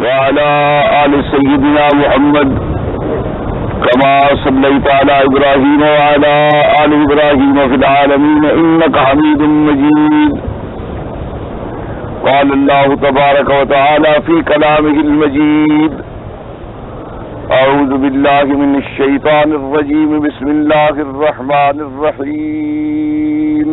وعلى آل سيدنا محمد كما صليت على إبراهيم وعلى آل إبراهيم في العالمين إنك حميد مجيد. قال الله تبارك وتعالى في كلامه المجيد: أعوذ بالله من الشيطان الرجيم بسم الله الرحمن الرحيم.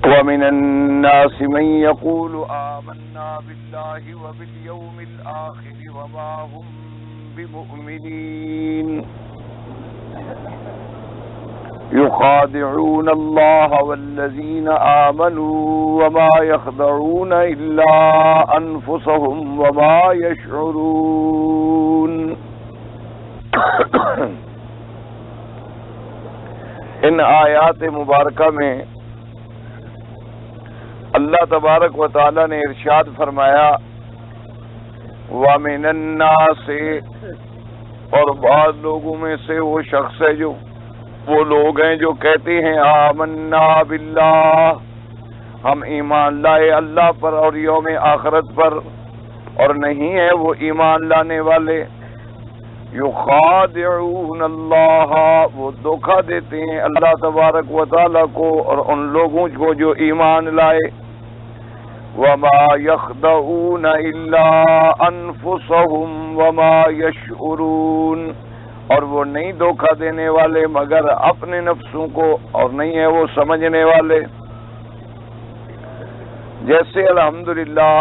ومن الناس من يقول آمنا بالله وباليوم الآخر وما هم بمؤمنين يخادعون الله والذين آمنوا وما يخدعون إلا أنفسهم وما يشعرون. ان آیات مبارکہ میں اللہ تبارک و تعالی نے ارشاد فرمایا وَمِنَ النَّاسِ، اور بعض لوگوں میں سے وہ شخص ہے جو وہ لوگ ہیں جو کہتے ہیں آمنا باللہ، ہم ایمان لائے اللہ پر اور یوم آخرت پر، اور نہیں ہے وہ ایمان لانے والے. یخادعون اللہ، وہ دھوکہ دیتے ہیں اللہ تبارک و تعالی کو اور ان لوگوں کو جو ایمان لائے. وما يخدعون الا انفسهم وما يشعرون، اور وہ نہیں دھوکہ دینے والے مگر اپنے نفسوں کو، اور نہیں ہے وہ سمجھنے والے. جیسے الحمدللہ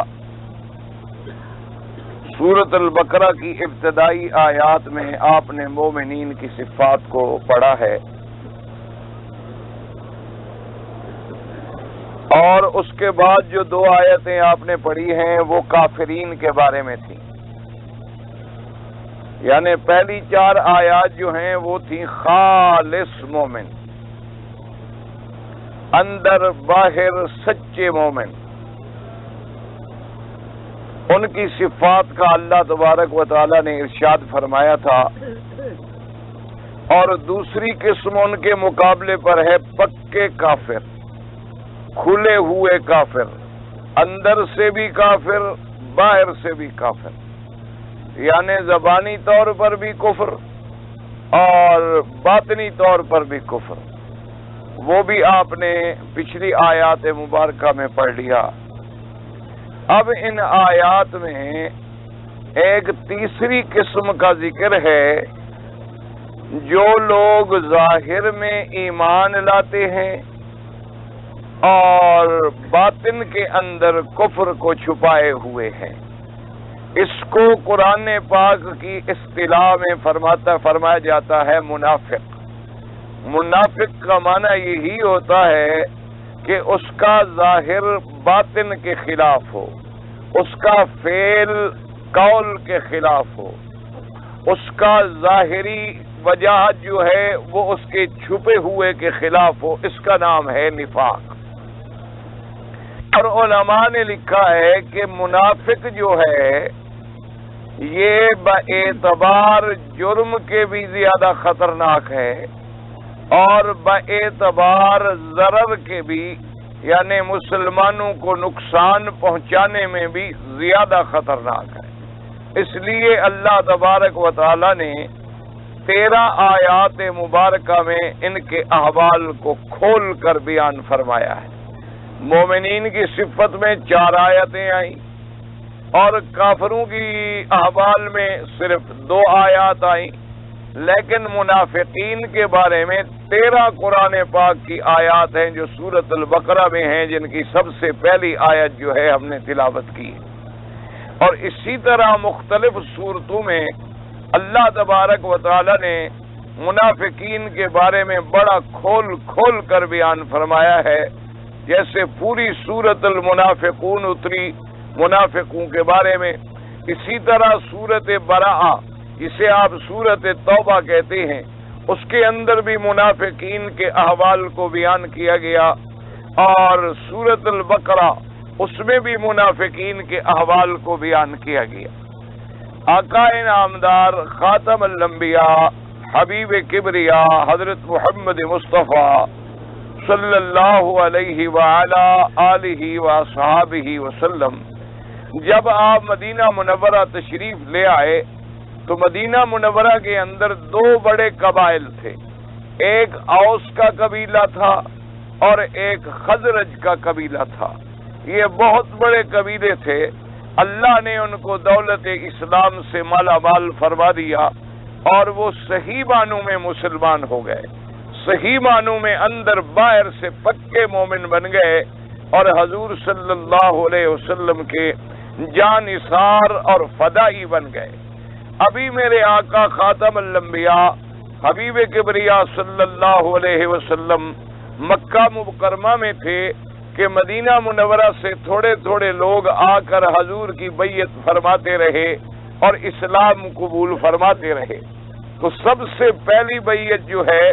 سورۃ البقرہ کی ابتدائی آیات میں آپ نے مومنین کی صفات کو پڑھا ہے، اور اس کے بعد جو دو آیتیں آپ نے پڑھی ہیں وہ کافرین کے بارے میں تھیں. یعنی پہلی چار آیات جو ہیں وہ تھیں خالص مومن، اندر باہر سچے مومن. ان کی صفات کا اللہ تبارک و تعالی نے ارشاد فرمایا تھا. اور دوسری قسم ان کے مقابلے پر ہے پکے کافر، کھلے ہوئے کافر، اندر سے بھی کافر باہر سے بھی کافر، یعنی زبانی طور پر بھی کفر اور باطنی طور پر بھی کفر. وہ بھی آپ نے پچھلی آیات مبارکہ میں پڑھ لیا. اب ان آیات میں ایک تیسری قسم کا ذکر ہے، جو لوگ ظاہر میں ایمان لاتے ہیں اور باطن کے اندر کفر کو چھپائے ہوئے ہیں. اس کو قرآن پاک کی اصطلاح میں فرمایا جاتا ہے منافق. منافق کا معنی یہی ہوتا ہے کہ اس کا ظاہر باطن کے خلاف ہو، اس کا فعل قول کے خلاف ہو، اس کا ظاہری وجاہت جو ہے وہ اس کے چھپے ہوئے کے خلاف ہو. اس کا نام ہے نفاق. اور علماء نے لکھا ہے کہ منافق جو ہے یہ باعتبار جرم کے بھی زیادہ خطرناک ہے اور باعتبار ضرر کے بھی، یعنی مسلمانوں کو نقصان پہنچانے میں بھی زیادہ خطرناک ہے. اس لیے اللہ تبارک و تعالی نے 13 آیات مبارکہ میں ان کے احوال کو کھول کر بیان فرمایا ہے. مومنین کی صفت میں 4 آیتیں آئیں اور کافروں کی احوال میں صرف 2 آیات آئیں، لیکن منافقین کے بارے میں 13 قرآن پاک کی آیات ہیں جو سورۃ البقرہ میں ہیں، جن کی سب سے پہلی آیت جو ہے ہم نے تلاوت کی. اور اسی طرح مختلف صورتوں میں اللہ تبارک و تعالی نے منافقین کے بارے میں بڑا کھول کر بیان فرمایا ہے. جیسے پوری سورۃ المنافقون اتری منافقوں کے بارے میں، اسی طرح سورۃ براءہ جسے آپ سورۃ توبہ کہتے ہیں اس کے اندر بھی منافقین کے احوال کو بیان کیا گیا، اور سورۃ البقرہ اس میں بھی منافقین کے احوال کو بیان کیا گیا. آقا نامدار خاتم الانبیاء حبیب کبریا حضرت محمد مصطفیٰ صلی اللہ علیہ وآلہ آلہ وصحابہ وسلم جب آپ مدینہ منورہ تشریف لے آئے تو مدینہ منورہ کے اندر دو بڑے قبائل تھے، ایک اوس کا قبیلہ تھا اور ایک خزرج کا قبیلہ تھا۔ یہ بہت بڑے قبیلے تھے، اللہ نے ان کو دولت اسلام سے مالا مال فرما دیا اور وہ صحیح معنوں میں مسلمان ہو گئے، صحیح معنوں میں اندر باہر سے پکے مومن بن گئے اور حضور صلی اللہ علیہ وسلم کے جانثار اور فدائی بن گئے۔ ابھی میرے آقا خاتم الانبیاء حبیب کبریا صلی اللہ علیہ وسلم مکہ مکرمہ میں تھے کہ مدینہ منورہ سے تھوڑے تھوڑے لوگ آ کر حضور کی بیعت فرماتے رہے اور اسلام قبول فرماتے رہے۔ تو سب سے پہلی بیعت جو ہے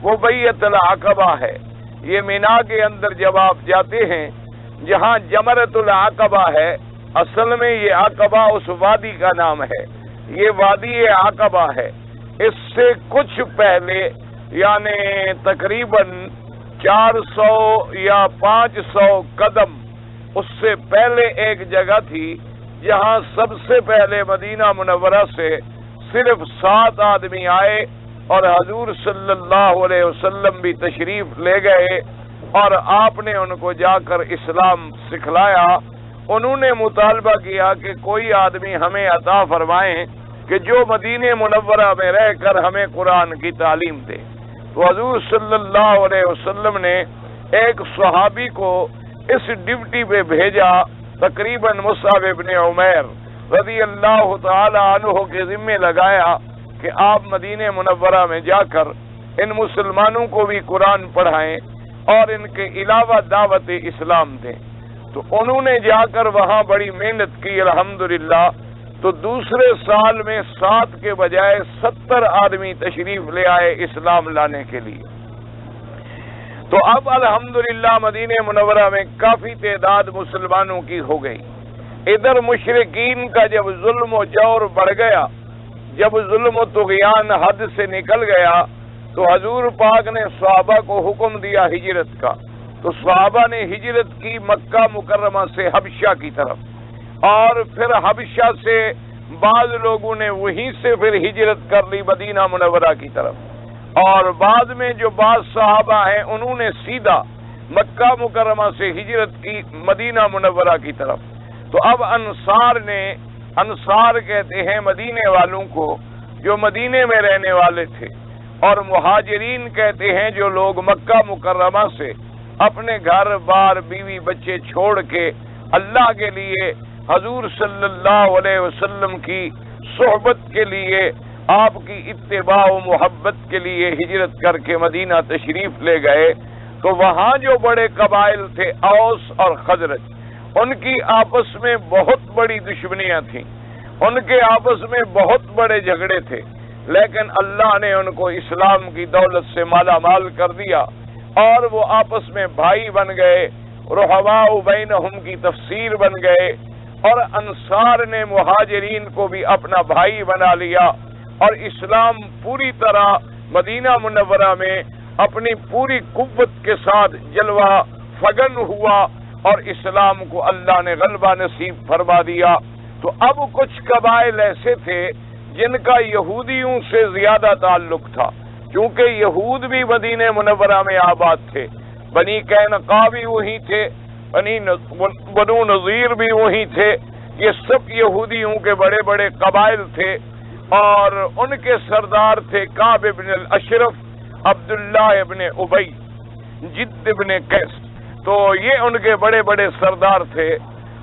وہ بیعت العقبہ ہے۔ یہ مینا کے اندر جب آپ جاتے ہیں جہاں جمرۃ العقبہ ہے، اصل میں یہ عقبہ اس وادی کا نام ہے، یہ وادی عقبہ ہے۔ اس سے کچھ پہلے یعنی تقریباً 400 یا 500 قدم اس سے پہلے ایک جگہ تھی جہاں سب سے پہلے مدینہ منورہ سے صرف 7 آدمی آئے اور حضور صلی اللہ علیہ وسلم بھی تشریف لے گئے اور آپ نے ان کو جا کر اسلام سکھلایا۔ انہوں نے مطالبہ کیا کہ کوئی آدمی ہمیں عطا فرمائیں کہ جو مدینہ منورہ میں رہ کر ہمیں قرآن کی تعلیم دے۔ تو حضور صلی اللہ علیہ وسلم نے ایک صحابی کو اس ڈیوٹی پہ بھیجا، تقریباً مصعب ابن عمیر رضی اللہ تعالی عنہ کے ذمہ لگایا کہ آپ مدینہ منورہ میں جا کر ان مسلمانوں کو بھی قرآن پڑھائیں اور ان کے علاوہ دعوت اسلام دیں۔ تو انہوں نے جا کر وہاں بڑی محنت کی الحمدللہ۔ تو دوسرے سال میں 7 کے بجائے 70 آدمی تشریف لے آئے اسلام لانے کے لیے۔ تو اب الحمدللہ مدینہ منورہ میں کافی تعداد مسلمانوں کی ہو گئی۔ ادھر مشرکین کا جب ظلم و جور بڑھ گیا، جب ظلم و طغیان حد سے نکل گیا، تو حضور پاک نے صحابہ کو حکم دیا ہجرت کا۔ تو صحابہ نے ہجرت کی مکہ مکرمہ سے حبشہ کی طرف، اور پھر حبشہ سے بعض لوگوں نے وہیں سے پھر ہجرت کر لی مدینہ منورہ کی طرف، اور بعد میں جو بعض صحابہ ہیں انہوں نے سیدھا مکہ مکرمہ سے ہجرت کی مدینہ منورہ کی طرف۔ تو اب انصار کہتے ہیں مدینے والوں کو جو مدینے میں رہنے والے تھے، اور مہاجرین کہتے ہیں جو لوگ مکہ مکرمہ سے اپنے گھر بار بیوی بچے چھوڑ کے اللہ کے لیے حضور صلی اللہ علیہ وسلم کی صحبت کے لیے، آپ کی اتباع و محبت کے لیے ہجرت کر کے مدینہ تشریف لے گئے۔ تو وہاں جو بڑے قبائل تھے اوس اور خزرج، ان کی آپس میں بہت بڑی دشمنیاں تھیں، ان کے آپس میں بہت بڑے جھگڑے تھے، لیکن اللہ نے ان کو اسلام کی دولت سے مالا مال کر دیا اور وہ آپس میں بھائی بن گئے، رحماء بینہم کی تفسیر بن گئے، اور انصار نے مہاجرین کو بھی اپنا بھائی بنا لیا، اور اسلام پوری طرح مدینہ منورہ میں اپنی پوری قوت کے ساتھ جلوہ فگن ہوا اور اسلام کو اللہ نے غلبہ نصیب فرما دیا۔ تو اب کچھ قبائل ایسے تھے جن کا یہودیوں سے زیادہ تعلق تھا، کیونکہ یہود بھی مدینہ منورہ میں آباد تھے، بنی قینقاع بھی وہی تھے، بنو نذیر بھی وہی تھے، یہ سب یہودیوں کے بڑے بڑے قبائل تھے، اور ان کے سردار تھے کعب ابن الاشرف، عبداللہ ابن ابی، جد ابن قیس، تو یہ ان کے بڑے بڑے سردار تھے۔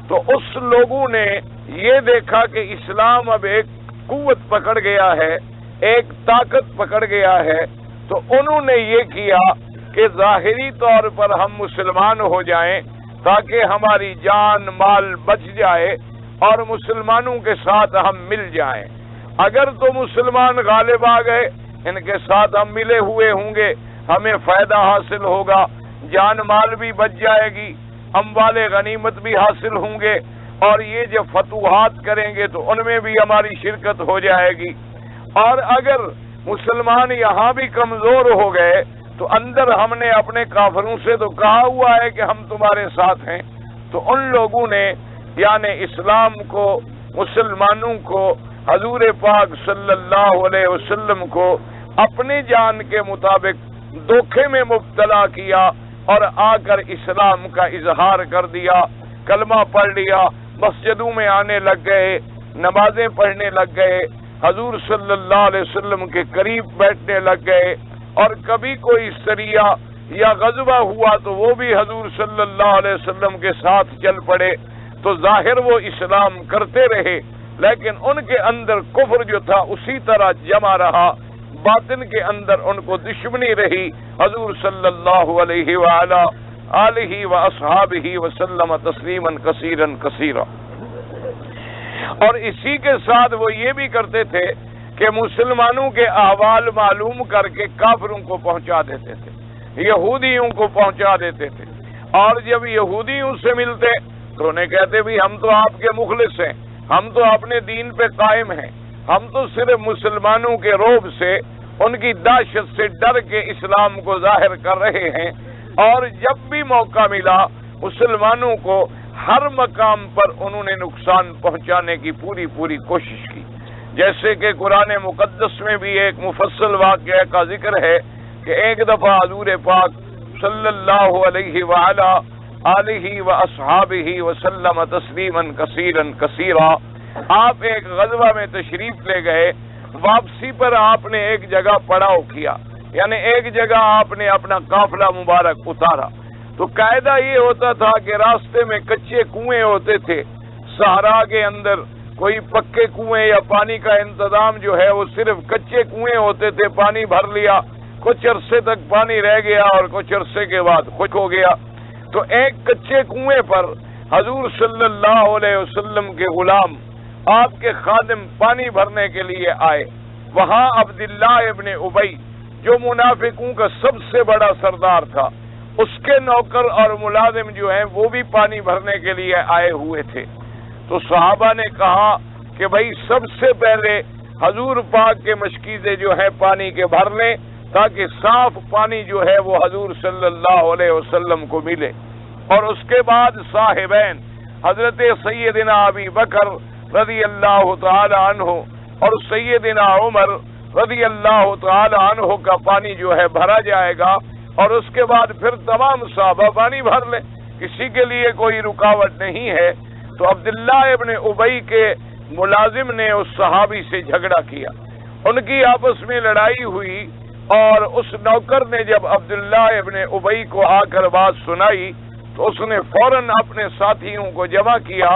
تو اس لوگوں نے یہ دیکھا کہ اسلام اب ایک قوت پکڑ گیا ہے، ایک طاقت پکڑ گیا ہے، تو انہوں نے یہ کیا کہ ظاہری طور پر ہم مسلمان ہو جائیں تاکہ ہماری جان مال بچ جائے اور مسلمانوں کے ساتھ ہم مل جائیں۔ اگر تو مسلمان غالب آ گئے، ان کے ساتھ ہم ملے ہوئے ہوں گے، ہمیں فائدہ حاصل ہوگا، جان مال بھی بچ جائے گی، اموال غنیمت بھی حاصل ہوں گے، اور یہ جب فتوحات کریں گے تو ان میں بھی ہماری شرکت ہو جائے گی۔ اور اگر مسلمان یہاں بھی کمزور ہو گئے تو اندر ہم نے اپنے کافروں سے تو کہا ہوا ہے کہ ہم تمہارے ساتھ ہیں، تو ان لوگوں نے یعنی اسلام کو، مسلمانوں کو، حضور پاک صلی اللہ علیہ وسلم کو اپنی جان کے مطابق دھوکے میں مبتلا کیا اور آ کر اسلام کا اظہار کر دیا، کلمہ پڑھ لیا، مسجدوں میں آنے لگ گئے، نمازیں پڑھنے لگ گئے، حضور صلی اللہ علیہ وسلم کے قریب بیٹھنے لگ گئے، اور کبھی کوئی سریہ یا غزوہ ہوا تو وہ بھی حضور صلی اللہ علیہ وسلم کے ساتھ چل پڑے، تو ظاہر وہ اسلام کرتے رہے لیکن ان کے اندر کفر جو تھا اسی طرح جمع رہا، باطن کے اندر ان کو دشمنی رہی حضور صلی اللہ علیہ وآلہ آلہ واصحابہ وسلم تسلیما کثیرا کثیرا۔ اور اسی کے ساتھ وہ یہ بھی کرتے تھے کہ مسلمانوں کے احوال معلوم کر کے کافروں کو پہنچا دیتے تھے، یہودیوں کو پہنچا دیتے تھے، اور جب یہودیوں سے ملتے تو انہیں کہتے بھی ہم تو آپ کے مخلص ہیں، ہم تو اپنے دین پہ قائم ہیں، ہم تو صرف مسلمانوں کے رعب سے، ان کی دہشت سے ڈر کے اسلام کو ظاہر کر رہے ہیں، اور جب بھی موقع ملا مسلمانوں کو ہر مقام پر انہوں نے نقصان پہنچانے کی پوری کوشش کی۔ جیسے کہ قرآن مقدس میں بھی ایک مفصل واقعہ کا ذکر ہے کہ ایک دفعہ حضور پاک صلی اللہ علیہ وآلہ آلہ واصحابہ وسلم تسلیما کثیرا کثیرا، آپ ایک غزوہ میں تشریف لے گئے، واپسی پر آپ نے ایک جگہ پڑاؤ کیا، یعنی ایک جگہ آپ نے اپنا قافلہ مبارک اتارا، تو قاعدہ یہ ہوتا تھا کہ راستے میں کچے کنویں ہوتے تھے، صحرا کے اندر کوئی پکے کنویں یا پانی کا انتظام جو ہے وہ صرف کچے کنویں ہوتے تھے، پانی بھر لیا، کچھ عرصے تک پانی رہ گیا اور کچھ عرصے کے بعد خشک ہو گیا، تو ایک کچے کنویں پر حضور صلی اللہ علیہ وسلم کے غلام، آپ کے خادم پانی بھرنے کے لیے آئے، وہاں عبداللہ ابن ابی جو منافقوں کا سب سے بڑا سردار تھا، اس کے نوکر اور ملازم جو ہیں وہ بھی پانی بھرنے کے لیے آئے ہوئے تھے، تو صحابہ نے کہا کہ بھائی سب سے پہلے حضور پاک کے مشکیزے جو ہیں پانی کے بھر لیں تاکہ صاف پانی جو ہے وہ حضور صلی اللہ علیہ وسلم کو ملے، اور اس کے بعد صاحبین حضرت سیدنا ابی بکر رضی اللہ تعالی عنہ اور سیدنا عمر رضی اللہ تعالی عنہ کا پانی جو ہے بھرا جائے گا، اور اس کے بعد پھر تمام صحابہ پانی بھر لیں، کسی کے لیے کوئی رکاوٹ نہیں ہے۔ تو عبداللہ ابن ابی کے ملازم نے اس صحابی سے جھگڑا کیا، ان کی آپس میں لڑائی ہوئی، اور اس نوکر نے جب عبداللہ ابن ابی کو آ کر بات سنائی تو اس نے فوراً اپنے ساتھیوں کو جمع کیا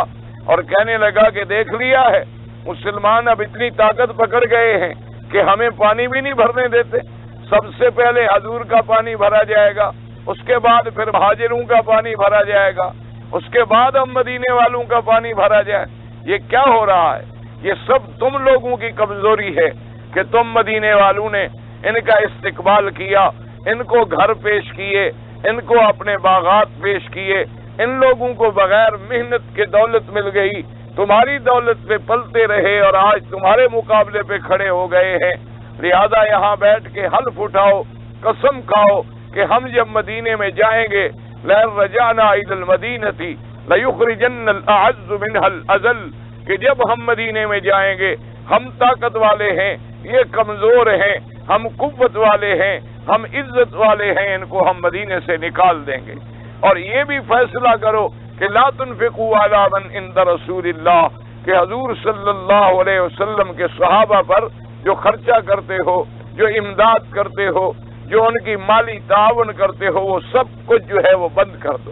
اور کہنے لگا کہ دیکھ لیا ہے، مسلمان اب اتنی طاقت پکڑ گئے ہیں کہ ہمیں پانی بھی نہیں بھرنے دیتے، سب سے پہلے حضور کا پانی بھرا جائے گا، اس کے بعد پھر مہاجروں کا پانی بھرا جائے گا، اس کے بعد ہم مدینے والوں کا پانی بھرا جائے۔ یہ کیا ہو رہا ہے؟ یہ سب تم لوگوں کی کمزوری ہے کہ تم مدینے والوں نے ان کا استقبال کیا، ان کو گھر پیش کیے، ان کو اپنے باغات پیش کیے، ان لوگوں کو بغیر محنت کے دولت مل گئی، تمہاری دولت پہ پلتے رہے اور آج تمہارے مقابلے پہ کھڑے ہو گئے ہیں، لہذا یہاں بیٹھ کے حلف اٹھاؤ، قسم کھاؤ کہ ہم جب مدینے میں جائیں گے لئن رجعنا الى المدینة لیخرجن الاعز منها الاذل، کہ جب ہم مدینے میں جائیں گے ہم طاقت والے ہیں، یہ کمزور ہیں، ہم قوت والے ہیں، ہم عزت والے ہیں، ان کو ہم مدینے سے نکال دیں گے۔ اور یہ بھی فیصلہ کرو کہ لا تنفقوا علی من عند رسول اللہ، کہ حضور صلی اللہ علیہ وسلم کے صحابہ پر جو خرچہ کرتے ہو، جو امداد کرتے ہو، جو ان کی مالی تعاون کرتے ہو، وہ سب کچھ جو ہے وہ بند کر دو۔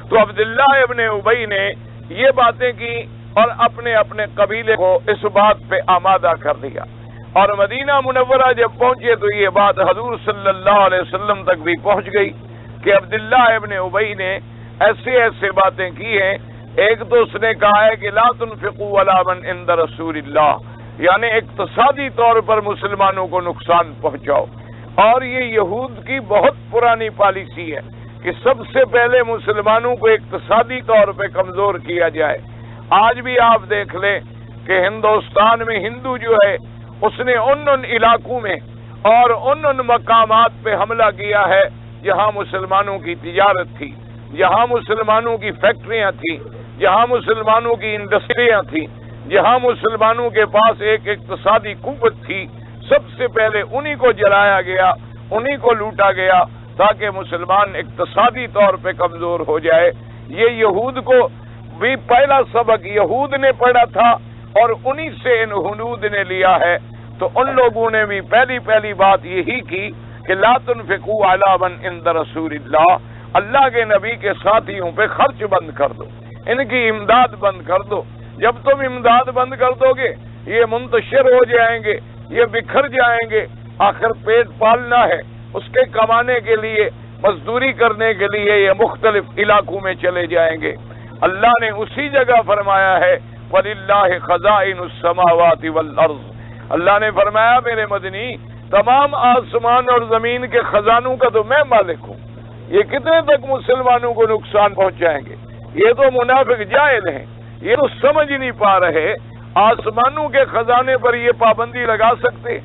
تو عبداللہ ابن ابی نے یہ باتیں کی اور اپنے اپنے قبیلے کو اس بات پہ آمادہ کر دیا، اور مدینہ منورہ جب پہنچے تو یہ بات حضور صلی اللہ علیہ وسلم تک بھی پہنچ گئی کہ عبداللہ ابن ابی نے ایسے باتیں کی ہیں۔ ایک تو اس نے کہا ہے کہ لا تنفقوا علی من عند رسول اللہ، یعنی اقتصادی طور پر مسلمانوں کو نقصان پہنچاؤ، اور یہ یہود کی بہت پرانی پالیسی ہے کہ سب سے پہلے مسلمانوں کو اقتصادی طور پہ کمزور کیا جائے۔ آج بھی آپ دیکھ لیں کہ ہندوستان میں ہندو جو ہے اس نے ان علاقوں میں اور ان مقامات پہ حملہ کیا ہے جہاں مسلمانوں کی تجارت تھی، جہاں مسلمانوں کی فیکٹریاں تھیں، جہاں مسلمانوں کی انڈسٹریاں تھیں، جہاں مسلمانوں کے پاس ایک اقتصادی قوت تھی، سب سے پہلے انہی کو جلایا گیا، انہی کو لوٹا گیا تاکہ مسلمان اقتصادی طور پہ کمزور ہو جائے۔ یہ یہود کو بھی پہلا سبق یہود نے پڑھا تھا اور انہی سے ان ہنود نے لیا ہے۔ تو ان لوگوں نے بھی پہلی بات یہی کی کہ لا تنفقوا علی من عند رسول اللہ، اللہ کے نبی کے ساتھیوں پہ خرچ بند کر دو، ان کی امداد بند کر دو۔ جب تم امداد بند کر دو گے یہ منتشر ہو جائیں گے، یہ بکھر جائیں گے، آخر پیٹ پالنا ہے، اس کے کمانے کے لیے، مزدوری کرنے کے لیے یہ مختلف علاقوں میں چلے جائیں گے۔ اللہ نے اسی جگہ فرمایا ہے وَلِلَّهِ خَزَائِنُ السَّمَاوَاتِ وَالْأَرْضِ، اللہ نے فرمایا میرے مدنی تمام آسمان اور زمین کے خزانوں کا تو میں مالک ہوں۔ یہ کتنے تک مسلمانوں کو نقصان پہنچائیں گے؟ یہ تو منافق جاہل ہیں، یہ تو سمجھ نہیں پا رہے۔ آسمانوں کے خزانے پر یہ پابندی لگا سکتے،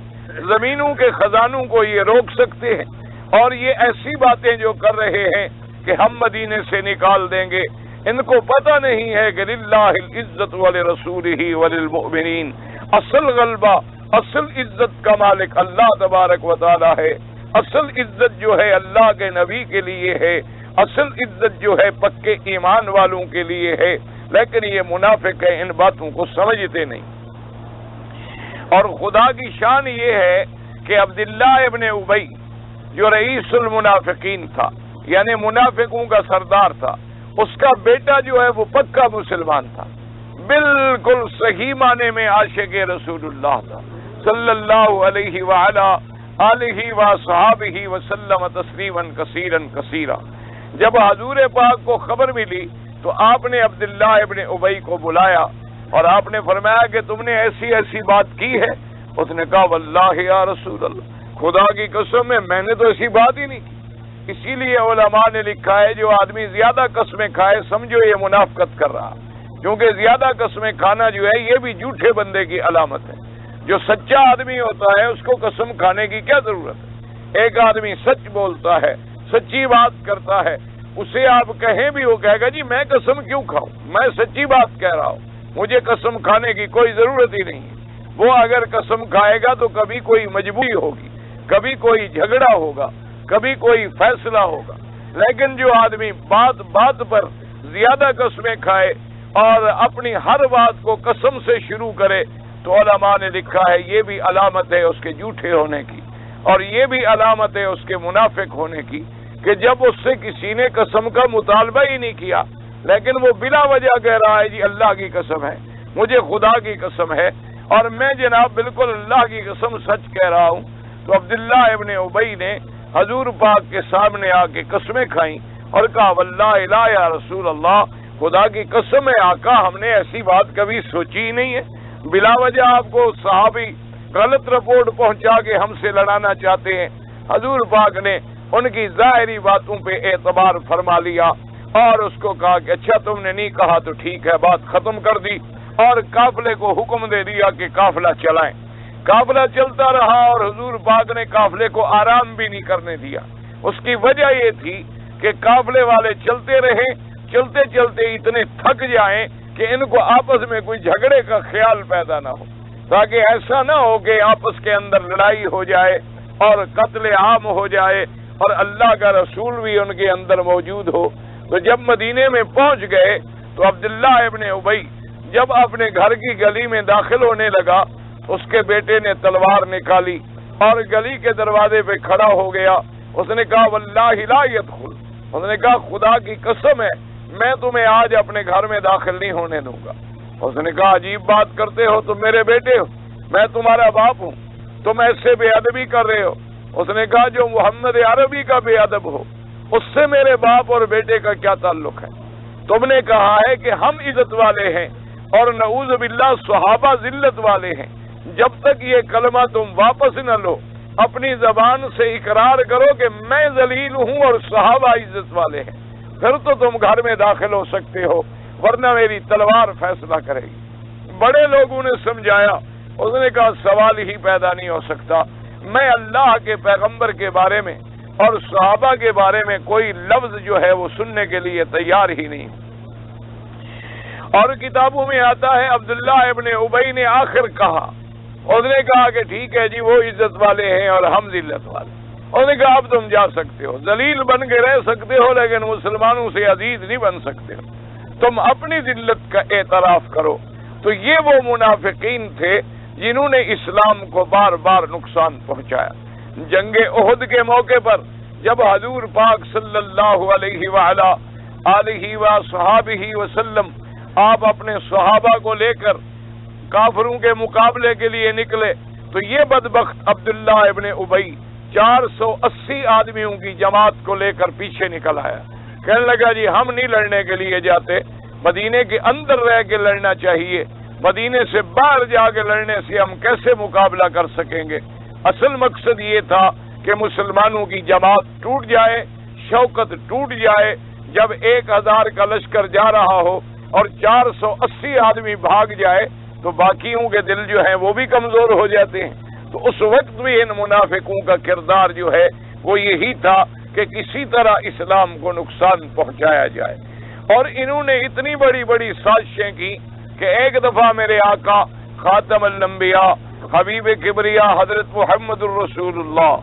زمینوں کے خزانوں کو یہ روک سکتے ہیں، اور یہ ایسی باتیں جو کر رہے ہیں کہ ہم مدینے سے نکال دیں گے۔ ان کو پتہ نہیں ہے کہ للہ العزت ولرسولہ وللمؤمنین، اصل غلبہ، اصل عزت کا مالک اللہ تبارک و تعالی ہے، اصل عزت جو ہے اللہ کے نبی کے لیے ہے، اصل عزت جو ہے پکے ایمان والوں کے لیے ہے، لیکن یہ منافق ہے، ان باتوں کو سمجھتے نہیں۔ اور خدا کی شان یہ ہے کہ عبداللہ ابن ابی جو رئیس المنافقین تھا، یعنی منافقوں کا سردار تھا، اس کا بیٹا جو ہے وہ پکا مسلمان تھا، بالکل صحیح معنی میں عاشق رسول اللہ تھا صلی اللہ علیہ وعلا آلہ وصحابہ وسلم تسلیما کثیرا کثیرا۔ جب حضور پاک کو خبر ملی تو آپ نے عبداللہ ابن ابی کو بلایا اور آپ نے فرمایا کہ تم نے ایسی ایسی بات کی ہے؟ اس نے کہا واللہ یا رسول اللہ، خدا کی قسم ہے میں نے تو ایسی بات ہی نہیں کی۔ اسی لیے علماء نے لکھا ہے جو آدمی زیادہ قسمیں کھائے سمجھو یہ منافقت کر رہا، کیونکہ زیادہ قسمیں کھانا جو ہے یہ بھی جھوٹے بندے کی علامت ہے۔ جو سچا آدمی ہوتا ہے اس کو قسم کھانے کی کیا ضرورت ہے؟ ایک آدمی سچ بولتا ہے، سچی بات کرتا ہے، اسے آپ کہیں بھی وہ کہے گا جی میں قسم کیوں کھاؤں، میں سچی بات کہہ رہا ہوں، مجھے قسم کھانے کی کوئی ضرورت ہی نہیں ہے۔ وہ اگر قسم کھائے گا تو کبھی کوئی مجبوری ہوگی، کبھی کوئی جھگڑا ہوگا، کبھی کوئی فیصلہ ہوگا۔ لیکن جو آدمی بات بات پر زیادہ قسمیں کھائے اور اپنی ہر بات کو قسم سے شروع کرے تو علماء نے لکھا ہے یہ بھی علامت ہے اس کے جھوٹے ہونے کی، اور یہ بھی علامت ہے اس کے منافق ہونے کی کہ جب اس سے کسی نے قسم کا مطالبہ ہی نہیں کیا لیکن وہ بلا وجہ کہہ رہا ہے جی اللہ کی قسم ہے، مجھے خدا کی قسم ہے اور میں جناب بالکل اللہ کی قسم سچ کہہ رہا ہوں۔ تو عبداللہ ابن ابی نے حضور پاک کے سامنے آ کے قسمیں کھائیں اور کہا واللہ لا یا رسول اللہ، خدا کی قسم ہے آقا ہم نے ایسی بات کبھی سوچی ہی نہیں ہے، بلا وجہ آپ کو صحابی غلط رپورٹ پہنچا کے ہم سے لڑانا چاہتے ہیں۔ حضور پاک نے ان کی ظاہری باتوں پہ اعتبار فرما لیا اور اس کو کہا کہ اچھا تم نے نہیں کہا تو ٹھیک ہے، بات ختم کر دی اور قافلے کو حکم دے دیا کہ قافلہ چلائیں۔ قافلہ چلتا رہا اور حضور پاک نے قافلے کو آرام بھی نہیں کرنے دیا۔ اس کی وجہ یہ تھی کہ قافلے والے چلتے رہیں، چلتے چلتے اتنے تھک جائیں کہ ان کو آپس میں کوئی جھگڑے کا خیال پیدا نہ ہو، تاکہ ایسا نہ ہو کہ آپس کے اندر لڑائی ہو جائے اور قتل عام ہو جائے اور اللہ کا رسول بھی ان کے اندر موجود ہو۔ تو جب مدینے میں پہنچ گئے تو عبداللہ ابن ابی جب اپنے گھر کی گلی میں داخل ہونے لگا اس کے بیٹے نے تلوار نکالی اور گلی کے دروازے پہ کھڑا ہو گیا۔ اس نے کہا واللہ لا يدخل، اس نے کہا خدا کی قسم ہے میں تمہیں آج اپنے گھر میں داخل نہیں ہونے دوں گا۔ اس نے کہا عجیب بات کرتے ہو، تم میرے بیٹے ہو، میں تمہارا باپ ہوں، تم ایسے بے ادبی کر رہے ہو۔ اس نے کہا جو محمد عربی کا بے ادب ہو اس سے میرے باپ اور بیٹے کا کیا تعلق ہے؟ تم نے کہا ہے کہ ہم عزت والے ہیں اور نعوذ باللہ صحابہ ذلت والے ہیں، جب تک یہ کلمہ تم واپس نہ لو اپنی زبان سے اقرار کرو کہ میں ذلیل ہوں اور صحابہ عزت والے ہیں، پھر تو تم گھر میں داخل ہو سکتے ہو، ورنہ میری تلوار فیصلہ کرے گی۔ بڑے لوگوں نے سمجھایا، اس نے کہا سوال ہی پیدا نہیں ہو سکتا، میں اللہ کے پیغمبر کے بارے میں اور صحابہ کے بارے میں کوئی لفظ جو ہے وہ سننے کے لیے تیار ہی نہیں۔ اور کتابوں میں آتا ہے عبداللہ ابن ابی نے آخر کہا، اس نے کہا کہ ٹھیک ہے جی وہ عزت والے ہیں اور ہم ذلت والے۔ اس نے کہا اب تم جا سکتے ہو، ذلیل بن کے رہ سکتے ہو لیکن مسلمانوں سے عزیز نہیں بن سکتے ہو، تم اپنی ذلت کا اعتراف کرو۔ تو یہ وہ منافقین تھے جنہوں نے اسلام کو بار بار نقصان پہنچایا۔ جنگ احد کے موقع پر جب حضور پاک صلی اللہ علیہ وآلہ آلہ وصحابہ وسلم آپ اپنے صحابہ کو لے کر کافروں کے مقابلے کے لیے نکلے تو یہ بدبخت عبداللہ ابن ابی 480 آدمیوں کی جماعت کو لے کر پیچھے نکل آیا، کہنے لگا جی ہم نہیں لڑنے کے لیے جاتے، مدینے کے اندر رہ کے لڑنا چاہیے، مدینے سے باہر جا کے لڑنے سے ہم کیسے مقابلہ کر سکیں گے۔ اصل مقصد یہ تھا کہ مسلمانوں کی جماعت ٹوٹ جائے، شوکت ٹوٹ جائے۔ جب 1000 کا لشکر جا رہا ہو اور 480 آدمی بھاگ جائے تو باقیوں کے دل جو ہیں وہ بھی کمزور ہو جاتے ہیں۔ تو اس وقت بھی ان منافقوں کا کردار جو ہے وہ یہی تھا کہ کسی طرح اسلام کو نقصان پہنچایا جائے، اور انہوں نے اتنی بڑی بڑی سازشیں کی کہ ایک دفعہ میرے آقا خاتم الانبیاء حبیب کبریا حضرت محمد الرسول اللہ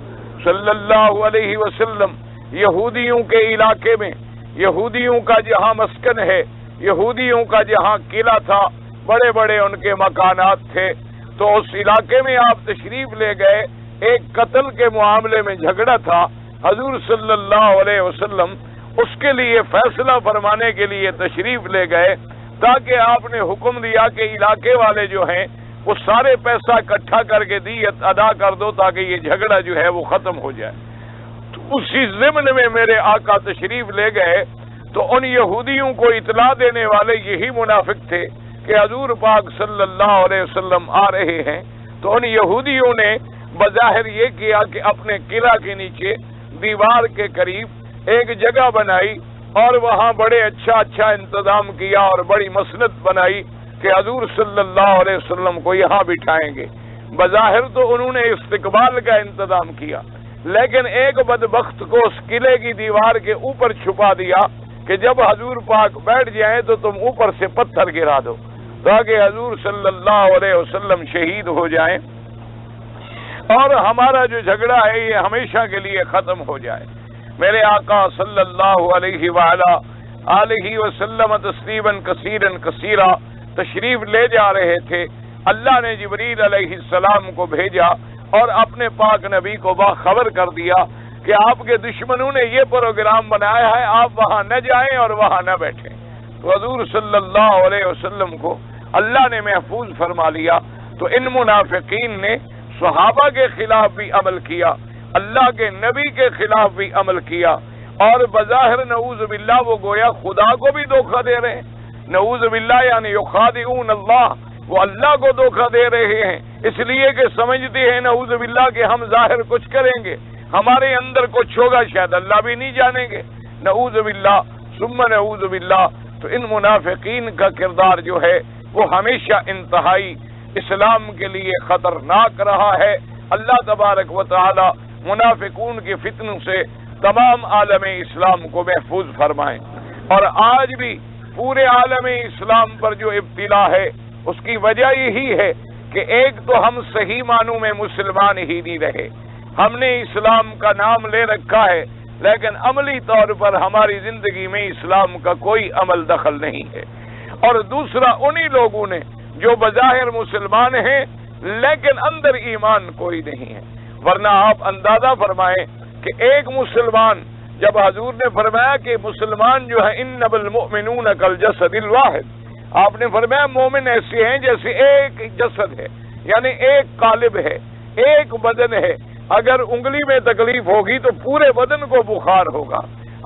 صلی اللہ علیہ وسلم یہودیوں کے علاقے میں، یہودیوں کا جہاں مسکن ہے، یہودیوں کا جہاں قلعہ تھا، بڑے بڑے ان کے مکانات تھے، تو اس علاقے میں آپ تشریف لے گئے۔ ایک قتل کے معاملے میں جھگڑا تھا، حضور صلی اللہ علیہ وسلم اس کے لیے فیصلہ فرمانے کے لیے تشریف لے گئے، تاکہ آپ نے حکم دیا کہ علاقے والے جو ہیں وہ سارے پیسہ اکٹھا کر کے دیت ادا کر دو تاکہ یہ جھگڑا جو ہے وہ ختم ہو جائے۔ تو اسی ضمن میں میرے آقا تشریف لے گئے تو ان یہودیوں کو اطلاع دینے والے یہی منافق تھے کہ حضور پاک صلی اللہ علیہ وسلم آ رہے ہیں۔ تو ان یہودیوں نے بظاہر یہ کیا کہ اپنے قلعہ کے نیچے دیوار کے قریب ایک جگہ بنائی اور وہاں بڑے اچھا انتظام کیا اور بڑی مسند بنائی کہ حضور صلی اللہ علیہ وسلم کو یہاں بٹھائیں گے۔ بظاہر تو انہوں نے استقبال کا انتظام کیا، لیکن ایک بدبخت کو اس قلعے کی دیوار کے اوپر چھپا دیا کہ جب حضور پاک بیٹھ جائیں تو تم اوپر سے پتھر گرا دو تاکہ حضور صلی اللہ علیہ وسلم شہید ہو جائیں اور ہمارا جو جھگڑا ہے یہ ہمیشہ کے لیے ختم ہو جائے۔ میرے آقا صلی اللہ علیہ وآلہ آلہ وسلم تسلیما کثیرا کثیرا تشریف لے جا رہے تھے۔ اللہ نے جبریل علیہ السلام کو بھیجا اور اپنے پاک نبی کو باخبر کر دیا کہ آپ کے دشمنوں نے یہ پروگرام بنایا ہے، آپ وہاں نہ جائیں اور وہاں نہ بیٹھیں۔ تو حضور صلی اللہ علیہ وسلم کو اللہ نے محفوظ فرما لیا۔ تو ان منافقین نے صحابہ کے خلاف بھی عمل کیا، اللہ کے نبی کے خلاف بھی عمل کیا، اور بظاہر نعوذ باللہ وہ گویا خدا کو بھی دھوکہ دے رہے ہیں۔ نعوذ باللہ یعنی یخادعون اللہ، وہ اللہ کو دھوکہ دے رہے ہیں، اس لیے کہ سمجھتے ہیں نعوذ باللہ کہ ہم ظاہر کچھ کریں گے، ہمارے اندر کچھ ہوگا شاید اللہ بھی نہیں جانیں گے۔ نعوذ باللہ ثم نعوذ باللہ۔ تو ان منافقین کا کردار جو ہے وہ ہمیشہ انتہائی اسلام کے لیے خطرناک رہا ہے۔ اللہ تبارک و تعالی منافقون کے فتنوں سے تمام عالم اسلام کو محفوظ فرمائیں۔ اور آج بھی پورے عالم اسلام پر جو ابتلا ہے اس کی وجہ یہی ہے کہ ایک تو ہم صحیح معنوں میں مسلمان ہی نہیں رہے، ہم نے اسلام کا نام لے رکھا ہے لیکن عملی طور پر ہماری زندگی میں اسلام کا کوئی عمل دخل نہیں ہے۔ اور دوسرا انہی لوگوں نے جو بظاہر مسلمان ہیں لیکن اندر ایمان کوئی نہیں ہے۔ ورنہ آپ اندازہ فرمائیں کہ ایک مسلمان، جب حضور نے فرمایا کہ مسلمان جو ہے انما المؤمنون کالجسد الواحد، آپ نے فرمایا مومن ایسے ہیں جیسے ایک جسد ہے، یعنی ایک قالب ہے، ایک بدن ہے۔ اگر انگلی میں تکلیف ہوگی تو پورے بدن کو بخار ہوگا،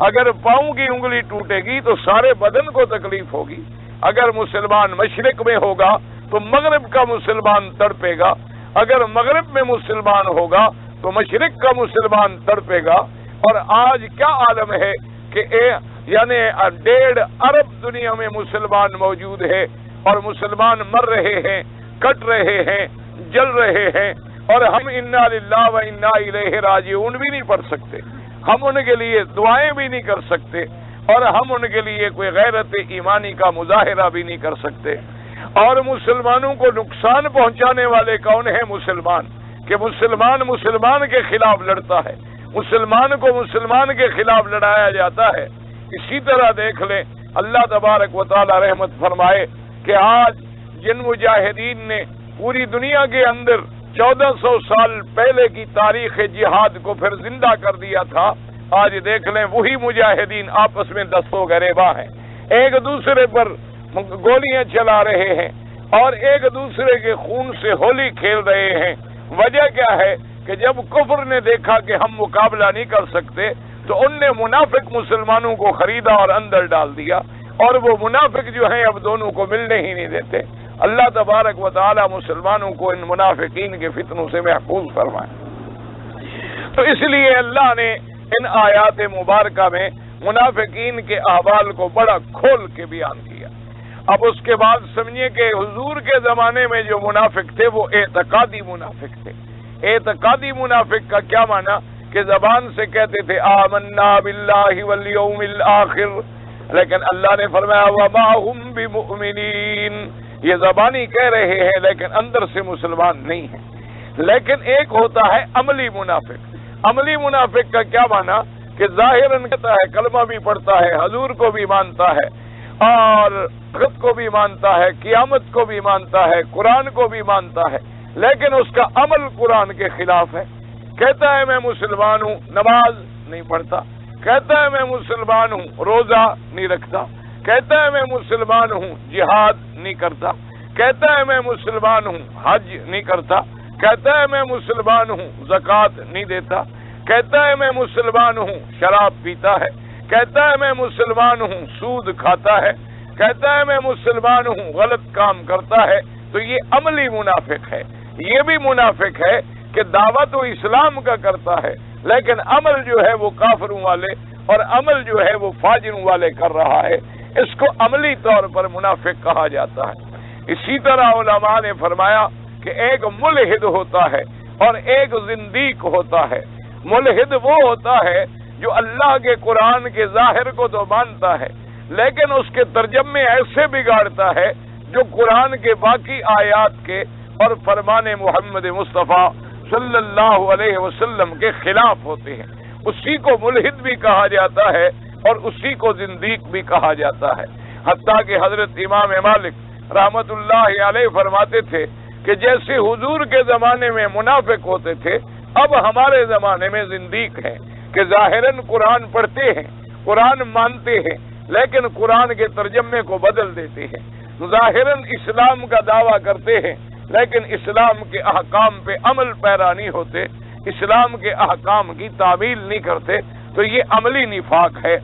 اگر پاؤں کی انگلی ٹوٹے گی تو سارے بدن کو تکلیف ہوگی، اگر مسلمان مشرق میں ہوگا تو مغرب کا مسلمان تڑپے گا، اگر مغرب میں مسلمان ہوگا تو مشرق کا مسلمان تڑپے گا۔ اور آج کیا عالم ہے کہ یعنی 1.5 ارب دنیا میں مسلمان موجود ہے اور مسلمان مر رہے ہیں، کٹ رہے ہیں، جل رہے ہیں، اور ہم انا للہ و انا الیہ راجعون بھی نہیں پڑھ سکتے۔ ہم ان کے لیے دعائیں بھی نہیں کر سکتے اور ہم ان کے لیے کوئی غیرت ایمانی کا مظاہرہ بھی نہیں کر سکتے۔ اور مسلمانوں کو نقصان پہنچانے والے کون ہیں؟ مسلمان، کہ مسلمان کے خلاف لڑتا ہے، مسلمان کو مسلمان کے خلاف لڑایا جاتا ہے۔ اسی طرح دیکھ لیں، اللہ تبارک و تعالی رحمت فرمائے کہ آج جن مجاہدین نے پوری دنیا کے اندر 1400 سال پہلے کی تاریخ جہاد کو پھر زندہ کر دیا تھا، آج دیکھ لیں وہی مجاہدین آپس میں دست و گریباں ہیں، ایک دوسرے پر گولیاں چلا رہے ہیں اور ایک دوسرے کے خون سے ہولی کھیل رہے ہیں۔ وجہ کیا ہے کہ جب کفر نے دیکھا کہ ہم مقابلہ نہیں کر سکتے تو ان نے منافق مسلمانوں کو خریدا اور اندر ڈال دیا، اور وہ منافق جو ہیں اب دونوں کو ملنے ہی نہیں دیتے۔ اللہ تبارک و تعالی مسلمانوں کو ان منافقین کے فتنوں سے محفوظ فرمائے۔ تو اس لیے اللہ نے ان آیات مبارکہ میں منافقین کے احوال کو بڑا کھول کے بیان کیا۔ اب اس کے بعد سمجھیے کہ حضور کے زمانے میں جو منافق تھے وہ اعتقادی منافق تھے۔ اعتقادی منافق کا کیا معنی؟ کہ زبان سے کہتے تھے آمنا باللہ والیوم الآخر، لیکن اللہ نے فرمایا وما ہم بمؤمنین، یہ زبانی کہہ رہے ہیں لیکن اندر سے مسلمان نہیں ہیں۔ لیکن ایک ہوتا ہے عملی منافق۔ عملی منافق کا کیا معنی؟ کہ ظاہراً کہتا ہے، کلمہ بھی پڑھتا ہے، حضور کو بھی مانتا ہے اور خود کو بھی مانتا ہے، قیامت کو بھی مانتا ہے، قرآن کو بھی مانتا ہے، لیکن اس کا عمل قرآن کے خلاف ہے۔ کہتا ہے میں مسلمان ہوں، نماز نہیں پڑھتا، کہتا ہے میں مسلمان ہوں، روزہ نہیں رکھتا، کہتا ہے میں مسلمان ہوں، جہاد نہیں کرتا، کہتا ہے میں مسلمان ہوں، حج نہیں کرتا، کہتا ہے میں مسلمان ہوں، زکوٰۃ نہیں دیتا، کہتا ہے میں مسلمان ہوں، شراب پیتا ہے، کہتا ہے میں مسلمان ہوں، سود کھاتا ہے، کہتا ہے میں مسلمان ہوں، غلط کام کرتا ہے۔ تو یہ عملی منافق ہے۔ یہ بھی منافق ہے کہ دعوت و اسلام کا کرتا ہے لیکن عمل جو ہے وہ کافروں والے اور عمل جو ہے وہ فاجروں والے کر رہا ہے، اس کو عملی طور پر منافق کہا جاتا ہے۔ اسی طرح علماء نے فرمایا کہ ایک ملحد ہوتا ہے اور ایک زندیق ہوتا ہے۔ ملحد وہ ہوتا ہے جو اللہ کے قرآن کے ظاہر کو تو مانتا ہے لیکن اس کے ترجمے ایسے بگاڑتا ہے جو قرآن کے باقی آیات کے اور فرمان محمد مصطفیٰ صلی اللہ علیہ وسلم کے خلاف ہوتے ہیں۔ اسی کو ملحد بھی کہا جاتا ہے اور اسی کو زندیق بھی کہا جاتا ہے۔ حتیٰ کہ حضرت امام مالک رحمت اللہ علیہ فرماتے تھے کہ جیسے حضور کے زمانے میں منافق ہوتے تھے، اب ہمارے زمانے میں زندیق ہیں کہ ظاہراً قرآن پڑھتے ہیں، قرآن مانتے ہیں لیکن قرآن کے ترجمے کو بدل دیتے ہیں، ظاہراً اسلام کا دعویٰ کرتے ہیں لیکن اسلام کے احکام پہ عمل پیرا نہیں ہوتے، اسلام کے احکام کی تعمیل نہیں کرتے۔ تو یہ عملی نفاق ہے،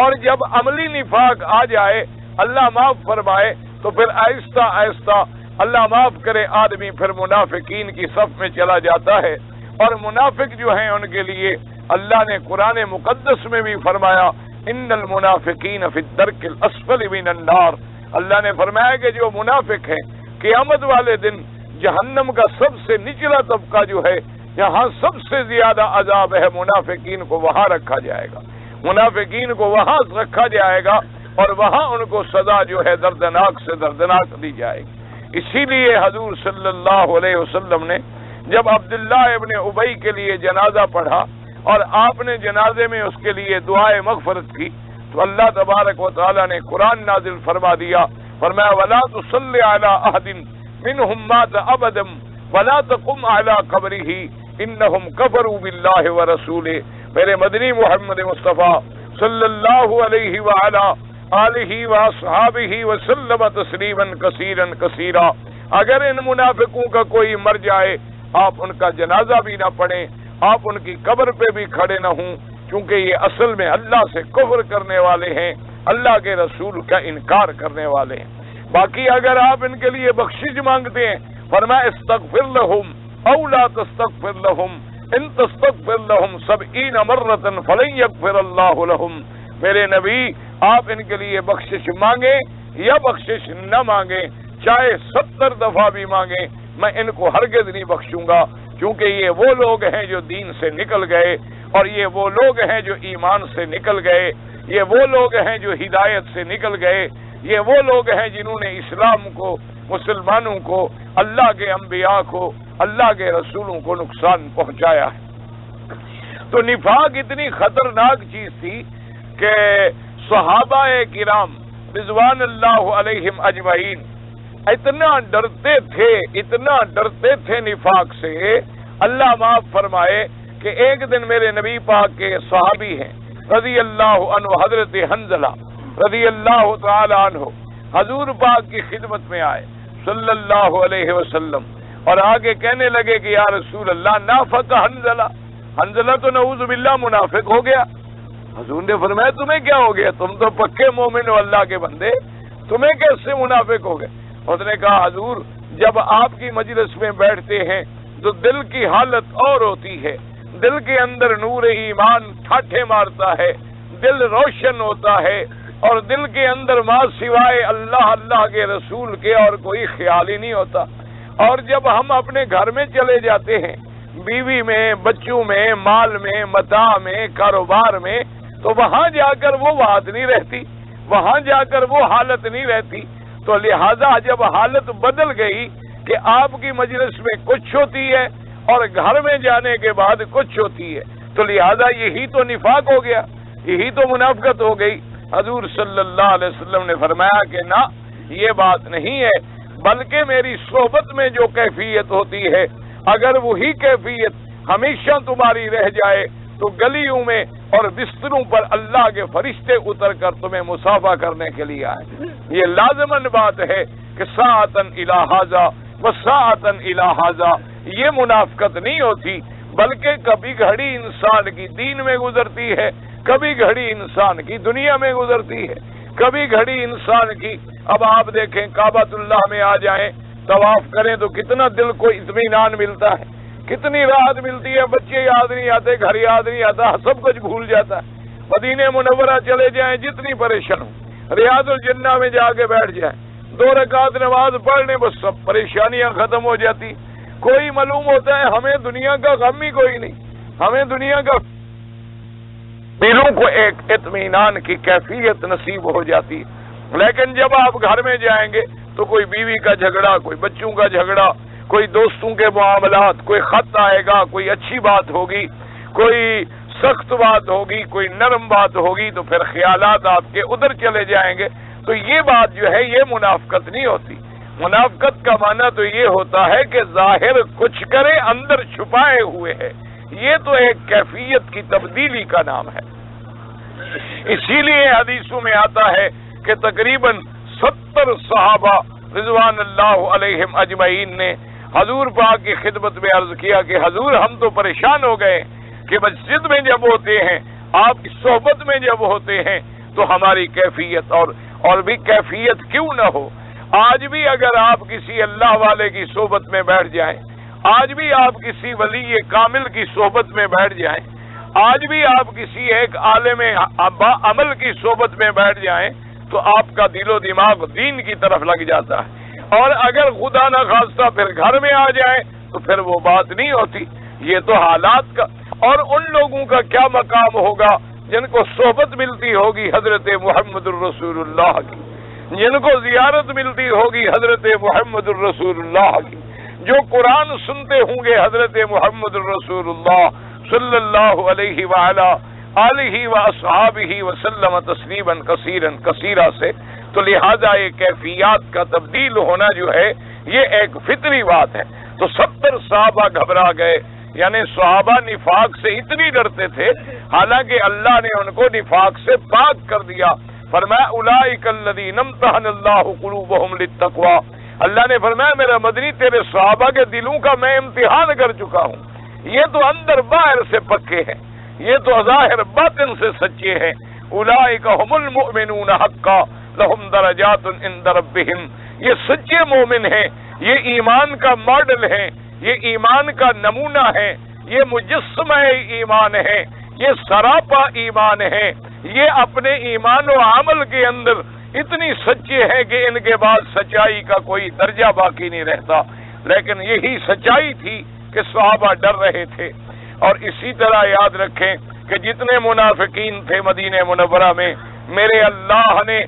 اور جب عملی نفاق آ جائے اللہ معاف فرمائے تو پھر آہستہ آہستہ اللہ معاف کرے آدمی پھر منافقین کی صف میں چلا جاتا ہے۔ اور منافق جو ہیں ان کے لیے اللہ نے قرآن مقدس میں بھی فرمایا ان المنافقین فی الدرک الاسفل من النار، اللہ نے فرمایا کہ جو منافق ہیں قیامت والے دن جہنم کا سب سے نچلا طبقہ جو ہے، جہاں سب سے زیادہ عذاب ہے، منافقین کو وہاں رکھا جائے گا، منافقین کو وہاں رکھا جائے گا اور وہاں ان کو سزا جو ہے دردناک سے دردناک دی جائے گی۔ اسی لیے حضور صلی اللہ علیہ وسلم نے جب عبداللہ ابن ابی کے لیے جنازہ پڑھا اور آپ نے جنازے میں اس کے لیے دعائے مغفرت کی تو اللہ تبارک و تعالی نے قرآن نازل فرما دیا، فرمایا وَلَا تُصَلِّ عَلَىٰ أَحَدٍ مِّنْهُمْ مَاتَ أَبَدًا وَلَا تَقُمْ عَلَىٰ قَبْرِهِ إِنَّهُمْ كَفَرُوا بِاللَّهِ وَرَسُولِهِ۔ میرے مدنی محمد مصطفیٰ صلی اللہ علیہ وآلہ آلہ وصحابہ وسلم تسلیما کثیرا کثیرا، اگر ان منافقوں کا کوئی مر جائے آپ ان کا جنازہ بھی نہ پڑھیں، آپ ان کی قبر پہ بھی کھڑے نہ ہوں، کیونکہ یہ اصل میں اللہ سے کفر کرنے والے ہیں، اللہ کے رسول کا انکار کرنے والے ہیں۔ باقی اگر آپ ان کے لیے بخشش مانگتے ہیں فرمایا استغفر لہم او لا تستغفر لہم ان تستغفر لہم 70 مرۃ فلن یغفر اللہ لہم، میرے نبی آپ ان کے لیے بخشش مانگیں یا بخشش نہ مانگیں، چاہے 70 دفعہ بھی مانگیں، میں ان کو ہرگز نہیں بخشوں گا، کیونکہ یہ وہ لوگ ہیں جو دین سے نکل گئے اور یہ وہ لوگ ہیں جو ایمان سے نکل گئے، یہ وہ لوگ ہیں جو ہدایت سے نکل گئے، یہ وہ لوگ ہیں جنہوں نے اسلام کو، مسلمانوں کو، اللہ کے انبیاء کو، اللہ کے رسولوں کو نقصان پہنچایا ہے۔ تو نفاق اتنی خطرناک چیز تھی کہ صحابہ کرام رضوان اللہ علیہم اجمعین اتنا ڈرتے تھے نفاق سے، اللہ معاف فرمائے کہ ایک دن میرے نبی پاک کے صحابی ہیں رضی اللہ عنہ حضرت حنظلہ رضی اللہ تعالی عنہ حضور پاک کی خدمت میں آئے صلی اللہ علیہ وسلم، اور آگے کہنے لگے کہ یا رسول اللہ نافق حنظلہ، حنظلہ تو نعوذ باللہ منافق ہو گیا۔ حضور نے فرمایا تمہیں کیا ہو گیا، تم تو پکے مومن ہو اللہ کے بندے، تمہیں کیسے منافق ہو گئے؟ اس نے کہا حضور جب آپ کی مجلس میں بیٹھتے ہیں تو دل کی حالت اور ہوتی ہے، دل کے اندر نور ایمان ٹھاٹھے مارتا ہے، دل روشن ہوتا ہے، اور دل کے اندر ماں سوائے اللہ کے رسول کے اور کوئی خیال ہی نہیں ہوتا۔ اور جب ہم اپنے گھر میں چلے جاتے ہیں، بیوی میں، بچوں میں، مال میں، متاع میں، کاروبار میں، تو وہاں جا کر وہ بات نہیں رہتی، وہاں جا کر وہ حالت نہیں رہتی۔ تو لہذا جب حالت بدل گئی کہ آپ کی مجلس میں کچھ ہوتی ہے اور گھر میں جانے کے بعد کچھ ہوتی ہے، تو لہذا یہی تو نفاق ہو گیا، یہی تو منافقت ہو گئی۔ حضور صلی اللہ علیہ وسلم نے فرمایا کہ نہ، یہ بات نہیں ہے، بلکہ میری صحبت میں جو کیفیت ہوتی ہے، اگر وہی کیفیت ہمیشہ تمہاری رہ جائے تو گلیوں میں اور بستروں پر اللہ کے فرشتے اتر کر تمہیں مصافحہ کرنے کے لیے آئے۔ یہ لازماً بات ہے کہ ساعتن الی ھذا و ساعتن الی ھذا، یہ منافقت نہیں ہوتی، بلکہ کبھی گھڑی انسان کی دین میں گزرتی ہے، کبھی گھڑی انسان کی دنیا میں گزرتی ہے، کبھی گھڑی انسان کی۔ اب آپ دیکھیں کعبۃ اللہ میں آ جائیں، طواف کریں تو کتنا دل کو اطمینان ملتا ہے، کتنی راحت ملتی ہے، بچے یاد نہیں آتے، گھر یاد نہیں آتا، سب کچھ بھول جاتا ہے۔ مدینہ منورہ چلے جائیں، جتنی پریشان ہوں، ریاض الجنہ میں جا کے بیٹھ جائیں، 2 رکعت نماز پڑھنے بس سب پریشانیاں ختم ہو جاتی۔ کوئی معلوم ہوتا ہے ہمیں دنیا کا غم ہی کوئی نہیں، ہمیں دنیا کا، دلوں کو ایک اطمینان کی کیفیت نصیب ہو جاتی۔ لیکن جب آپ گھر میں جائیں گے تو کوئی بیوی کا جھگڑا، کوئی بچوں کا جھگڑا، کوئی دوستوں کے معاملات، کوئی خط آئے گا، کوئی اچھی بات ہوگی، کوئی سخت بات ہوگی، کوئی نرم بات ہوگی، تو پھر خیالات آپ کے ادھر چلے جائیں گے۔ تو یہ بات جو ہے یہ منافقت نہیں ہوتی۔ منافقت کا معنی تو یہ ہوتا ہے کہ ظاہر کچھ کرے اندر چھپائے ہوئے ہے، یہ تو ایک کیفیت کی تبدیلی کا نام ہے۔ اسی لیے حدیثوں میں آتا ہے کہ تقریباً 70 صحابہ رضوان اللہ علیہم اجمعین نے حضور پاک کی خدمت میں عرض کیا کہ حضور ہم تو پریشان ہو گئے کہ مسجد میں جب ہوتے ہیں، آپ کی صحبت میں جب ہوتے ہیں تو ہماری کیفیت اور بھی کیفیت کیوں نہ ہو۔ آج بھی اگر آپ کسی اللہ والے کی صحبت میں بیٹھ جائیں، آج بھی آپ کسی ولی کامل کی صحبت میں بیٹھ جائیں، آج بھی آپ کسی ایک عالم عمل کی صحبت میں بیٹھ جائیں، تو آپ کا دل و دماغ دین کی طرف لگ جاتا ہے۔ اور اگر خدا نہ خواستہ پھر گھر میں آ جائے تو پھر وہ بات نہیں ہوتی۔ یہ تو حالات کا، اور ان لوگوں کا کیا مقام ہوگا جن کو صحبت ملتی ہوگی حضرت محمد الرسول اللہ کی، جن کو زیارت ملتی ہوگی حضرت محمد الرسول اللہ کی، جو قرآن سنتے ہوں گے حضرت محمد الرسول اللہ صلی اللہ علیہ وآلہ آلہ واصحابہ وسلم تسلیما کثیرا کثیرا سے۔ تو لہذا یہ کیفیات کا تبدیل ہونا جو ہے یہ ایک فطری بات ہے۔ تو 70 صحابہ گھبرا گئے، یعنی صحابہ نفاق سے اتنی ڈرتے تھے، حالانکہ اللہ نے ان کو نفاق سے پاک کر دیا۔ فرمایا اولئک الذین امتحن اللہ قلوبہم للتقوی، اللہ نے فرمایا میرا مدنی تیرے صحابہ کے دلوں کا میں امتحان کر چکا ہوں، یہ تو اندر باہر سے پکے ہیں، یہ تو ظاہر باطن سے سچے ہیں۔ اولئک هم المؤمنون حقا لهم درجات عند ربهم، یہ سچے مومن ہیں، یہ ایمان کا ماڈل ہے، یہ ایمان کا نمونہ ہے، یہ مجسمہ ایمان ہے، یہ سراپا ایمان ہے، یہ اپنے ایمان و عمل کے اندر اتنی سچے ہیں کہ ان کے بعد سچائی کا کوئی درجہ باقی نہیں رہتا۔ لیکن یہی سچائی تھی کہ صحابہ ڈر رہے تھے۔ اور اسی طرح یاد رکھیں کہ جتنے منافقین تھے مدینہ منورہ میں، میرے اللہ نے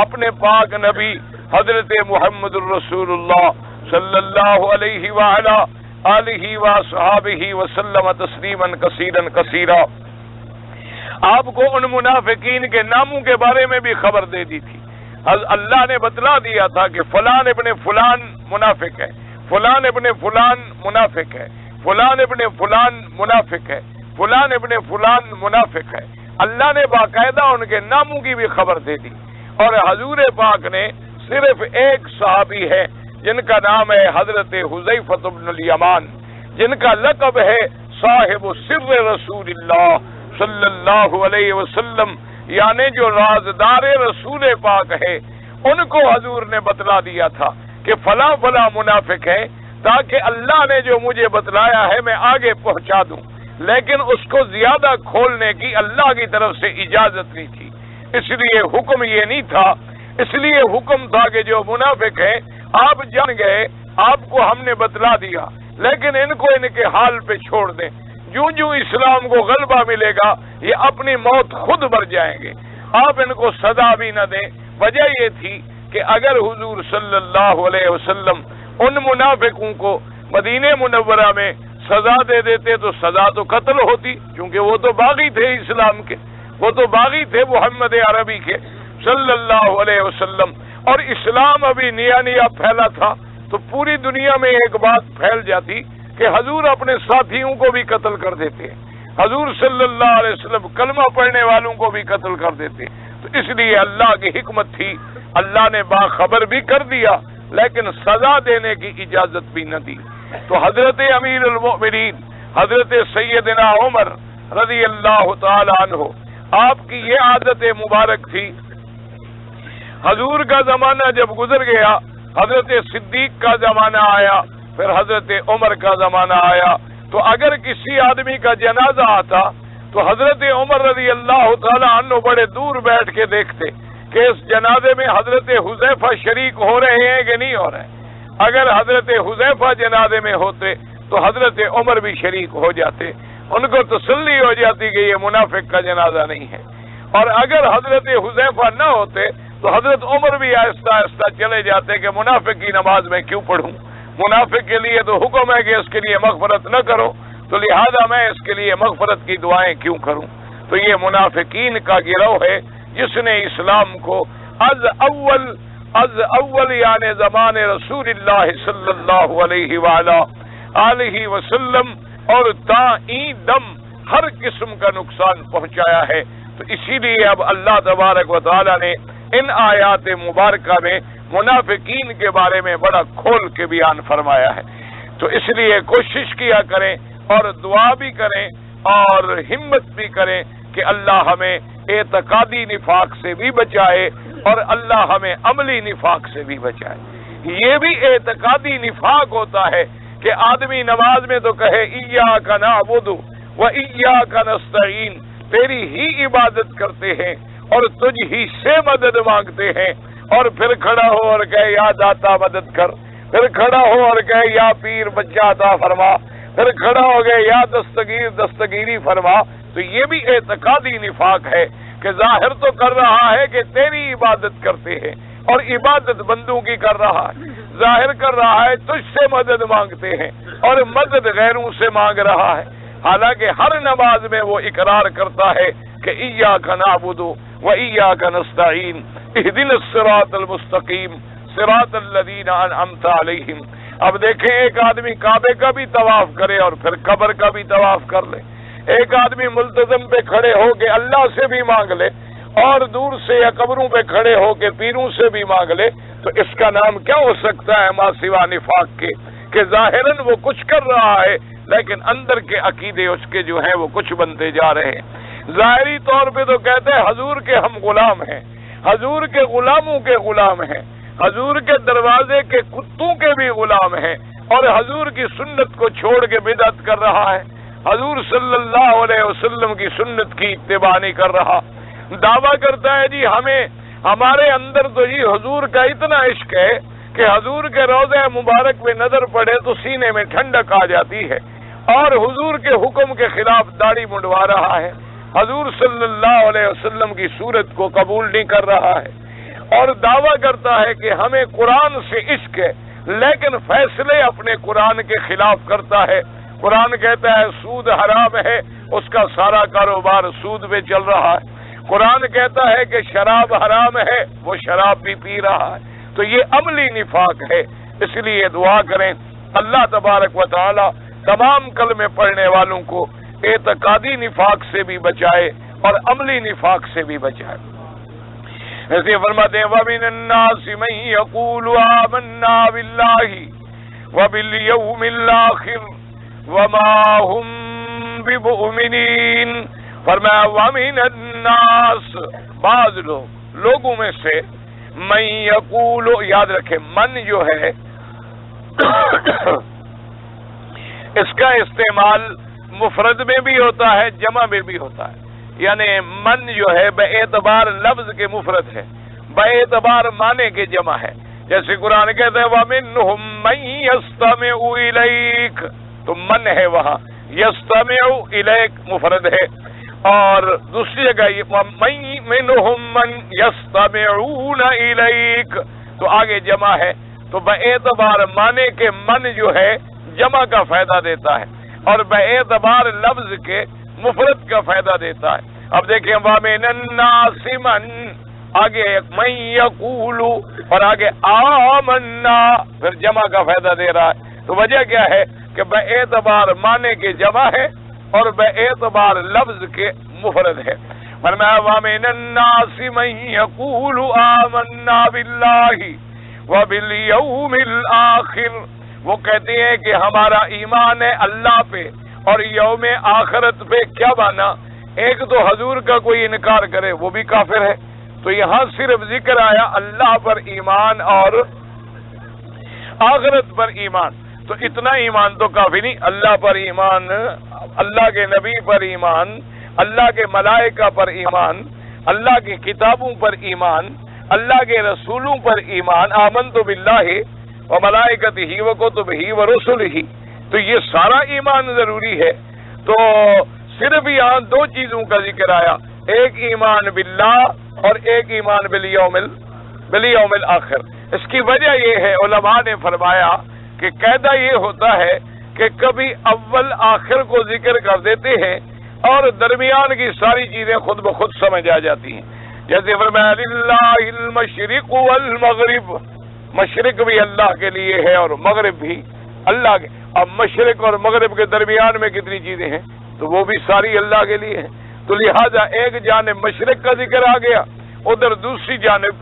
اپنے پاک نبی حضرت محمد الرسول اللہ صلی اللہ علیہ وآلہ آلہ وصحابہ وسلم تسلیما کثیرا کثیرا، آپ کو ان منافقین کے ناموں کے بارے میں بھی خبر دے دی تھی۔ اللہ نے بتلا دیا تھا کہ فلان ابن فلان منافق ہے، فلان ابن فلان منافق ہے، فلان ابن فلان منافق ہے، فلان ابن فلان منافق ہے۔ اللہ نے باقاعدہ ان کے ناموں کی بھی خبر دے دی۔ اور حضور پاک نے صرف ایک صحابی ہے جن کا نام ہے حضرت حذیفہ بن الیمان، جن کا لقب ہے صاحب سر رسول اللہ صلی اللہ علیہ وسلم، یعنی جو رازدار رسول پاک ہے، ان کو حضور نے بتلا دیا تھا کہ فلاں فلاں منافق ہے، تاکہ اللہ نے جو مجھے بتلایا ہے میں آگے پہنچا دوں، لیکن اس کو زیادہ کھولنے کی اللہ کی طرف سے اجازت نہیں تھی، اس لیے حکم یہ نہیں تھا، اس لیے حکم تھا کہ جو منافق ہیں آپ جان گئے، آپ کو ہم نے بتلا دیا، لیکن ان کو ان کے حال پہ چھوڑ دیں، جوں جوں اسلام کو غلبہ ملے گا یہ اپنی موت خود مر جائیں گے، آپ ان کو سزا بھی نہ دیں۔ وجہ یہ تھی کہ اگر حضور صلی اللہ علیہ وسلم ان منافقوں کو مدینہ منورہ میں سزا دے دیتے تو سزا تو قتل ہوتی، کیونکہ وہ تو باغی تھے اسلام کے، وہ تو باغی تھے محمد عربی کے صلی اللہ علیہ وسلم، اور اسلام ابھی نیا نیا پھیلا تھا، تو پوری دنیا میں ایک بات پھیل جاتی کہ حضور اپنے ساتھیوں کو بھی قتل کر دیتے، حضور صلی اللہ علیہ وسلم کلمہ پڑھنے والوں کو بھی قتل کر دیتے۔ تو اس لیے اللہ کی حکمت تھی، اللہ نے باخبر بھی کر دیا لیکن سزا دینے کی اجازت بھی نہ دی۔ تو حضرت امیر المؤمنین حضرت سیدنا عمر رضی اللہ تعالی عنہ، آپ کی یہ عادت مبارک تھی، حضور کا زمانہ جب گزر گیا، حضرت صدیق کا زمانہ آیا، پھر حضرت عمر کا زمانہ آیا، تو اگر کسی آدمی کا جنازہ آتا تو حضرت عمر رضی اللہ تعالی عنہ بڑے دور بیٹھ کے دیکھتے کہ اس جنازے میں حضرت حذیفہ شریک ہو رہے ہیں کہ نہیں ہو رہے ہیں۔ اگر حضرت حذیفہ جنازے میں ہوتے تو حضرت عمر بھی شریک ہو جاتے، ان کو تسلی ہو جاتی کہ یہ منافق کا جنازہ نہیں ہے، اور اگر حضرت حذیفہ نہ ہوتے تو حضرت عمر بھی آہستہ آہستہ چلے جاتے کہ منافق کی نماز میں کیوں پڑھوں، منافق کے لیے تو حکم ہے کہ اس کے لیے مغفرت نہ کرو، تو لہذا میں اس کے لیے مغفرت کی دعائیں کیوں کروں۔ تو یہ منافقین کا گروہ ہے جس نے اسلام کو از اول یعنی زمان رسول اللہ صلی اللہ علیہ وآلہ آلہ وسلم اور تائیں دم ہر قسم کا نقصان پہنچایا ہے۔ تو اسی لیے اب اللہ تبارک و تعالی نے ان آیات مبارکہ میں منافقین کے بارے میں بڑا کھول کے بیان فرمایا ہے۔ تو اس لیے کوشش کیا کریں اور دعا بھی کریں اور ہمت بھی کریں کہ اللہ ہمیں اعتقادی نفاق سے بھی بچائے اور اللہ ہمیں عملی نفاق سے بھی بچائے۔ یہ بھی اعتقادی نفاق ہوتا ہے کہ آدمی نماز میں تو کہے ایاک نعبد و ایاک نستعین، تیری ہی عبادت کرتے ہیں اور تجھ ہی سے مدد مانگتے ہیں، اور پھر کھڑا ہو اور کہے یا داتا مدد کر، پھر کھڑا ہو اور کہے یا پیر بچہ عطا فرما، پھر کھڑا ہو گئے یا دستگیر دستگیری فرما۔ تو یہ بھی اعتقادی نفاق ہے کہ ظاہر تو کر رہا ہے کہ تیری عبادت کرتے ہیں اور عبادت بندوں کی کر رہا ہے، ظاہر کر رہا ہے تجھ سے مدد مانگتے ہیں اور مدد غیروں سے مانگ رہا ہے، حالانکہ ہر نماز میں وہ اقرار کرتا ہے کہ ایاک نعبد و ایاک نستعین اہدنا الصراط المستقیم صراط الذین انعمت علیہم۔ اب دیکھیں ایک آدمی کعبے کا بھی طواف کرے اور پھر قبر کا بھی طواف کر لے، ایک آدمی ملتزم پہ کھڑے ہو کے اللہ سے بھی مانگ لے اور دور سے یا قبروں پہ کھڑے ہو کے پیروں سے بھی مانگ لے، تو اس کا نام کیا ہو سکتا ہے ما سوا نفاق کے کہ ظاہراً وہ کچھ کر رہا ہے لیکن اندر کے عقیدے اس کے جو ہیں وہ کچھ بنتے جا رہے ہیں۔ ظاہری طور پہ تو کہتے ہیں حضور کے ہم غلام ہیں، حضور کے غلاموں کے غلام ہیں، حضور کے دروازے کے کتوں کے بھی غلام ہیں، اور حضور کی سنت کو چھوڑ کے بدعت کر رہا ہے، حضور صلی اللہ علیہ وسلم کی سنت کی اتباع نہیں کر رہا، دعویٰ کرتا ہے جی ہمارے اندر تو جی حضور کا اتنا عشق ہے کہ حضور کے روضہ مبارک میں نظر پڑے تو سینے میں ٹھنڈک آ جاتی ہے، اور حضور کے حکم کے خلاف داڑھی منڈوا رہا ہے، حضور صلی اللہ علیہ وسلم کی صورت کو قبول نہیں کر رہا ہے اور دعویٰ کرتا ہے کہ ہمیں قرآن سے عشق ہے، لیکن فیصلے اپنے قرآن کے خلاف کرتا ہے۔ قرآن کہتا ہے سود حرام ہے، اس کا سارا کاروبار سود میں چل رہا ہے۔ قرآن کہتا ہے کہ شراب حرام ہے، وہ شراب بھی پی رہا ہے۔ تو یہ عملی نفاق ہے۔ اس لیے دعا کریں اللہ تبارک و تعالی تمام کلمے پڑھنے والوں کو اعتقادی نفاق سے بھی بچائے اور عملی نفاق سے بھی بچائے۔ ایسے فرماتے ہیں وَمِنَ النَّاسِ مَن يَقُولُ آمَنَّا بِاللَّهِ وَبِالْيَوْمِ الْآخِرِ وَمَا هُمْ بِمُؤْمِنِينَ۔ فرمایا وَمِنَ النَّاسِ، بعض لوگوں میں سے، مَن يَقُولُ، یاد رکھیں من جو ہے اس کا استعمال مفرد میں بھی ہوتا ہے، جمع میں بھی ہوتا ہے۔ یعنی من جو ہے بے اعتبار لفظ کے مفرد ہے، بے اعتبار معنی کے جمع ہے۔ جیسے قرآن کہتا ہے وَمِنْهُمْ مَن يَسْتَمِعُ إِلَيْكَ، تو من ہے وہاں، يَسْتَمِعُ إِلَيْكَ مفرد ہے۔ اور دوسری جگہ مِنْهُمْ مَن يَسْتَمِعُونَ إِلَيْكَ، تو آگے جمع ہے۔ تو بے اعتبار معنی کے من جو ہے جمع کا فائدہ دیتا ہے اور بے اعتبار لفظ کے مفرد کا فائدہ دیتا ہے۔ اب دیکھیں وَمِنَ النَّاسِ مَن، آگے مَن يَقُولُ اور آگے آمَنَّا، پھر جمع کا فائدہ دے رہا ہے۔ تو وجہ کیا ہے کہ بے اعتبار معنی کے جمع ہے اور بے اعتبار لفظ کے مفرد ہے۔ فرمایا وَمِنَ النَّاسِ مَن يَقُولُ آمَنَّا بِاللَّهِ وَبِالْيَوْمِ الْآخِرِ، وہ کہتے ہیں کہ ہمارا ایمان ہے اللہ پہ اور یوم آخرت پہ۔ کیا مانا؟ ایک تو حضور کا کوئی انکار کرے وہ بھی کافر ہے۔ تو یہاں صرف ذکر آیا اللہ پر ایمان اور آخرت پر ایمان، تو اتنا ایمان تو کافی نہیں۔ اللہ پر ایمان، اللہ کے نبی پر ایمان، اللہ کے ملائکہ پر ایمان، اللہ کی کتابوں پر ایمان، اللہ کے رسولوں پر ایمان، آمنت باللہ وملائکتہ وکتبہ ورسلہ، تو یہ سارا ایمان ضروری ہے۔ تو صرف یہاں دو چیزوں کا ذکر آیا، ایک ایمان باللہ اور ایک ایمان بالیوم الآخر۔ اس کی وجہ یہ ہے، علماء نے فرمایا کہ قاعدہ یہ ہوتا ہے کہ کبھی اول آخر کو ذکر کر دیتے ہیں اور درمیان کی ساری چیزیں خود بخود سمجھ آ جاتی ہیں۔ جیسے فرمایا للہ المشرق والمغرب، مشرق بھی اللہ کے لیے ہے اور مغرب بھی اللہ کے۔ اب مشرق اور مغرب کے درمیان میں کتنی چیزیں ہیں، تو وہ بھی ساری اللہ کے لیے ہیں۔ تو لہذا ایک جانب مشرق کا ذکر آ گیا، ادھر دوسری جانب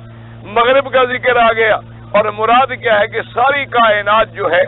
مغرب کا ذکر آ گیا، اور مراد کیا ہے کہ ساری کائنات جو ہے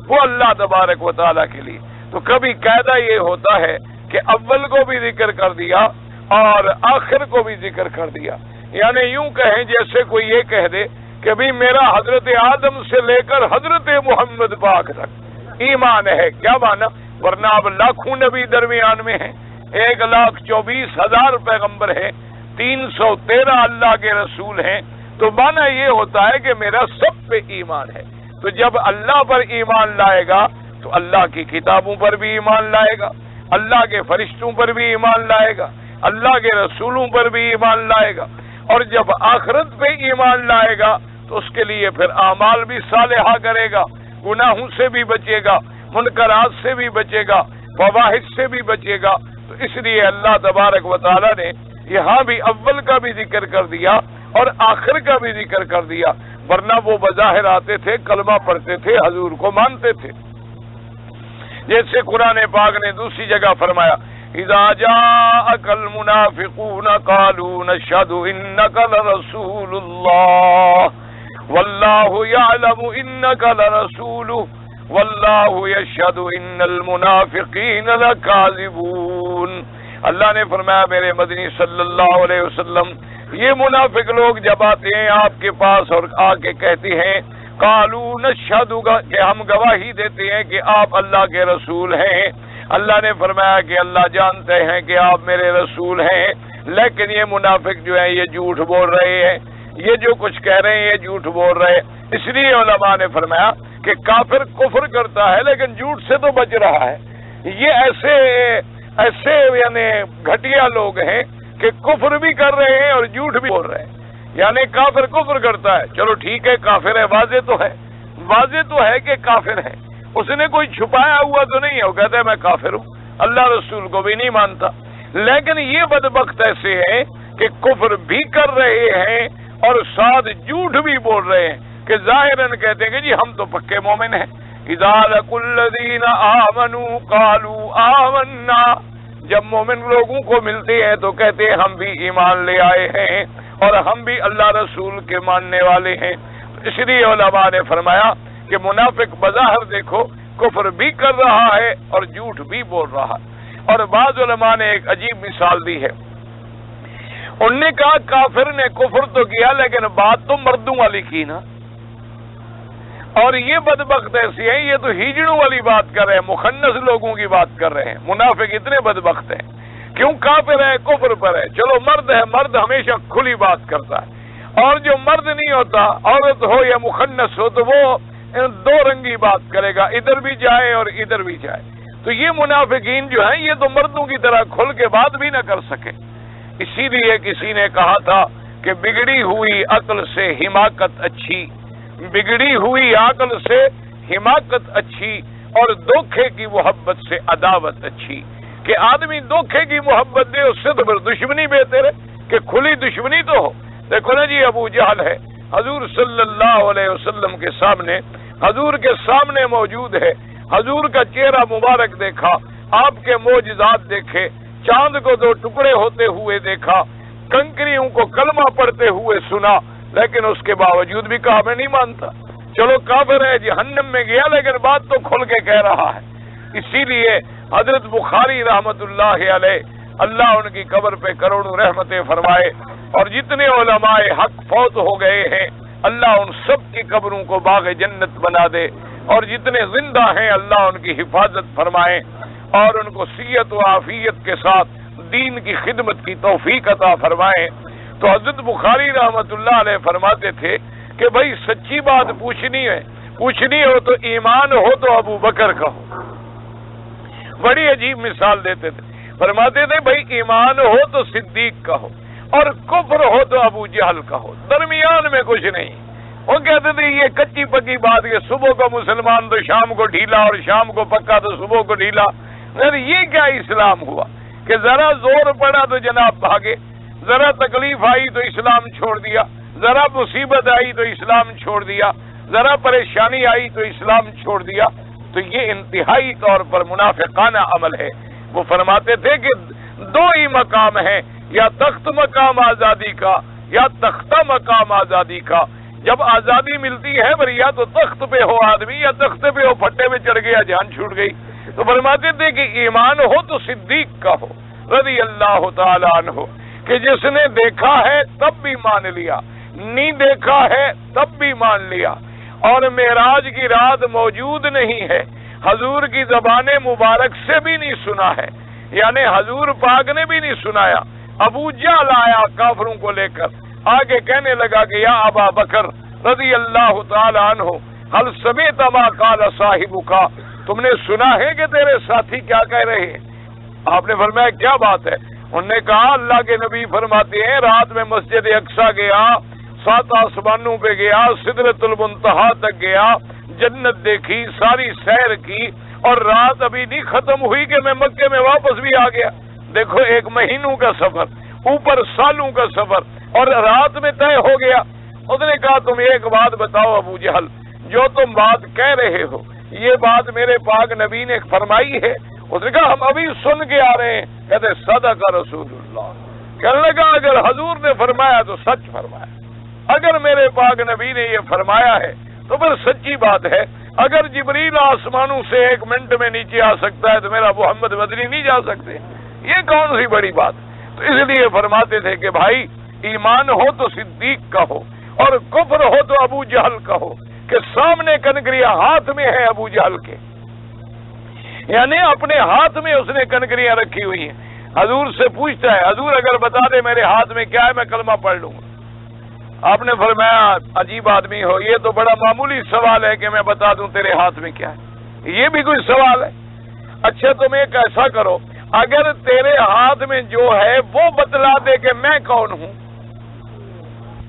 وہ اللہ تبارک و تعالیٰ کے لیے۔ تو کبھی قاعدہ یہ ہوتا ہے کہ اول کو بھی ذکر کر دیا اور آخر کو بھی ذکر کر دیا۔ یعنی یوں کہیں جیسے کوئی یہ کہہ دے کہ بھی میرا حضرت آدم سے لے کر حضرت محمد پاک تک ایمان ہے۔ کیا مانا؟ ورنہ اب لاکھوں نبی درمیان میں ہیں، 1,24,000 پیغمبر ہیں، 313 اللہ کے رسول ہیں، تو مانا یہ ہوتا ہے کہ میرا سب پہ ایمان ہے۔ تو جب اللہ پر ایمان لائے گا تو اللہ کی کتابوں پر بھی ایمان لائے گا، اللہ کے فرشتوں پر بھی ایمان لائے گا، اللہ کے رسولوں پر بھی ایمان لائے گا، اور جب آخرت پہ ایمان لائے گا تو اس کے لیے پھر اعمال بھی صالحہ کرے گا، گناہوں سے بھی بچے گا، منکرات سے بھی بچے گا، فواحش سے بھی بچے گا۔ تو اس لیے اللہ تبارک و تعالیٰ نے یہاں بھی اول کا بھی ذکر کر دیا اور آخر کا بھی ذکر کر دیا، ورنہ وہ بظاہر آتے تھے، کلمہ پڑھتے تھے، حضور کو مانتے تھے۔ جیسے قرآن پاک نے دوسری جگہ فرمایا اذا جاءك المنافقون قالوا نشهد انك لرسول الله والله يعلم انك لرسوله والله يشهد ان المنافقين لكاذبون۔ اللہ نے فرمایا میرے مدنی صلی اللہ علیہ وسلم، یہ منافق لوگ جب آتے ہیں آپ کے پاس اور آ کے کہتے ہیں قالوا نشهد، کہ ہم گواہی دیتے ہیں کہ آپ اللہ کے رسول ہیں، اللہ نے فرمایا کہ اللہ جانتے ہیں کہ آپ میرے رسول ہیں، لیکن یہ منافق جو ہیں یہ جھوٹ بول رہے ہیں، یہ جو کچھ کہہ رہے ہیں یہ جھوٹ بول رہے ہیں۔ اس لیے علماء نے فرمایا کہ کافر کفر کرتا ہے لیکن جھوٹ سے تو بچ رہا ہے، یہ ایسے یعنی گھٹیا لوگ ہیں کہ کفر بھی کر رہے ہیں اور جھوٹ بھی بول رہے ہیں. یعنی کافر کفر کرتا ہے، چلو ٹھیک ہے کافر ہے، واضح تو ہے کہ کافر ہے، اس نے کوئی چھپایا ہوا تو نہیں ہے، وہ کہتا ہے میں کافر ہوں، اللہ رسول کو بھی نہیں مانتا. لیکن یہ بدبخت ایسے ہیں کہ کفر بھی کر رہے ہیں اور ساتھ جھوٹ بھی بول رہے ہیں کہ ظاہراً کہتے ہیں کہ جی ہم تو پکے مومن ہیں. اذا لقوا الذین آمنوا قالوا آمنا، جب مومن لوگوں کو ملتے ہیں تو کہتے ہیں ہم بھی ایمان لے آئے ہیں اور ہم بھی اللہ رسول کے ماننے والے ہیں. اس لیے علماء نے فرمایا کہ منافق بظاہر دیکھو کفر بھی کر رہا ہے اور جھوٹ بھی بول رہا ہے. اور بعض علماء نے ایک عجیب مثال دی ہے. انہوں نے کہا کافر نے کفر تو کیا لیکن بات تو مردوں والی کی نا. اور یہ بدبخت ایسی ہیں، یہ تو ہیجڑوں والی بات کر رہے ہیں، مخنث لوگوں کی بات کر رہے ہیں. منافق اتنے بدبخت ہیں، کیوں کافر ہے کفر پر ہے. چلو مرد ہے، مرد ہمیشہ کھلی بات کرتا ہے، اور جو مرد نہیں ہوتا، عورت ہو یا مخنث ہو، تو وہ دو رنگی بات کرے گا، ادھر بھی جائے اور ادھر بھی جائے. تو یہ منافقین جو ہیں یہ تو مردوں کی طرح کھل کے بات بھی نہ کر سکے. اسی لیے کسی نے کہا تھا کہ بگڑی ہوئی عقل سے حماقت اچھی، بگڑی ہوئی عقل سے حماقت اچھی، اور دھوکے کی محبت سے عداوت اچھی. کہ آدمی دھوکے کی محبت دے، اس سے تو پھر دشمنی بہتر ہے کہ کھلی دشمنی تو ہو. دیکھو نا جی ابو جہل ہے، حضور صلی اللہ علیہ وسلم کے سامنے، حضور کے سامنے موجود ہے، حضور کا چہرہ مبارک دیکھا، آپ کے معجزات دیکھے، چاند کو دو ٹکڑے ہوتے ہوئے دیکھا، کنکریوں کو کلمہ پڑھتے ہوئے سنا، لیکن اس کے باوجود بھی کہا میں نہیں مانتا. چلو کافر ہے، جہنم میں گیا لیکن بات تو کھل کے کہہ رہا ہے. اسی لیے حضرت بخاری رحمت اللہ علیہ، اللہ ان کی قبر پہ کروڑوں رحمتیں فرمائے، اور جتنے علماء حق فوت ہو گئے ہیں اللہ ان سب کی قبروں کو باغ جنت بنا دے، اور جتنے زندہ ہیں اللہ ان کی حفاظت فرمائے اور ان کو صحت و عافیت کے ساتھ دین کی خدمت کی توفیق عطا فرمائے. تو حضرت بخاری رحمت اللہ علیہ فرماتے تھے کہ بھائی سچی بات پوچھنی ہو تو ایمان ہو تو ابو بکر کا ہو. بڑی عجیب مثال دیتے تھے، فرماتے تھے بھائی ایمان ہو تو صدیق کا ہو، اور کفر ہو تو ابو جہل کا ہو، درمیان میں کچھ نہیں. وہ کہتے تھے یہ کچی پکی بات کہ صبح کو مسلمان تو شام کو ڈھیلا اور شام کو پکا تو صبح کو ڈھیلا. یہ کیا اسلام ہوا کہ ذرا زور پڑا تو جناب بھاگے، ذرا تکلیف آئی تو اسلام چھوڑ دیا، ذرا مصیبت آئی تو اسلام چھوڑ دیا، ذرا پریشانی آئی تو اسلام چھوڑ دیا. تو یہ انتہائی طور پر منافقانہ عمل ہے. وہ فرماتے تھے کہ دو ہی مقام ہیں، یا تخت مقام آزادی کا یا تختہ مقام آزادی کا. جب آزادی ملتی ہے پر یا تو تخت پہ ہو آدمی یا تخت پہ ہو پھٹے میں چڑھ گیا جان چھوٹ گئی. تو فرماتے تھے کہ ایمان ہو تو صدیق کا ہو رضی اللہ تعالیٰ عنہ، کہ جس نے دیکھا ہے تب بھی مان لیا، نہیں دیکھا ہے تب بھی مان لیا، اور معراج کی رات موجود نہیں ہے، حضور کی زبان مبارک سے بھی نہیں سنا ہے، یعنی حضور پاک نے بھی نہیں سنایا. ابو جہل آیا کافروں کو لے کر، آگے کہنے لگا کہ یا ابا بکر رضی اللہ تعالی عنہ حل سمعت ما قال صاحبک، تم نے سنا ہے کہ تیرے ساتھی کیا کہہ رہے ہیں؟ آپ نے فرمایا کیا بات ہے؟ انہوں نے کہا اللہ کے نبی فرماتے ہیں رات میں مسجد اقصی گیا، 7 آسمانوں پہ گیا، سدرۃ المنتہا تک گیا، جنت دیکھی، ساری سیر کی، اور رات ابھی نہیں ختم ہوئی کہ میں مکے میں واپس بھی آ گیا. دیکھو 1 مہینوں کا سفر، اوپر سالوں کا سفر، اور رات میں طے ہو گیا. اس نے کہا تم ایک بات بتاؤ ابو جہل، جو تم بات کہہ رہے ہو یہ بات میرے پاک نبی نے فرمائی ہے؟ اس نے کہا ہم ابھی سن کے آ رہے ہیں. کہتے صدق رسول اللہ. کہنے لگا اگر حضور نے فرمایا تو سچ فرمایا، اگر میرے پاک نبی نے یہ فرمایا ہے تو پھر سچی بات ہے. اگر جبریل آسمانوں سے 1 منٹ میں نیچے آ سکتا ہے تو میرا محمد مدنی نہیں جا سکتے؟ یہ کون سی بڑی بات؟ تو اس لیے فرماتے تھے کہ بھائی ایمان ہو تو صدیق کا ہو، اور کفر ہو تو ابو جہل کا ہو. کہ سامنے کنکریاں ہاتھ میں ہے ابو جہل کے، یعنی اپنے ہاتھ میں اس نے کنکریاں رکھی ہوئی ہیں. حضور سے پوچھتا ہے حضور اگر بتا دے میرے ہاتھ میں کیا ہے میں کلمہ پڑھ لوں گا. آپ نے فرمایا عجیب آدمی ہو، یہ تو بڑا معمولی سوال ہے کہ میں بتا دوں تیرے ہاتھ میں کیا ہے، یہ بھی کوئی سوال ہے؟ اچھا تم ایک ایسا کرو، اگر تیرے ہاتھ میں جو ہے وہ بتلا دے کہ میں کون ہوں۔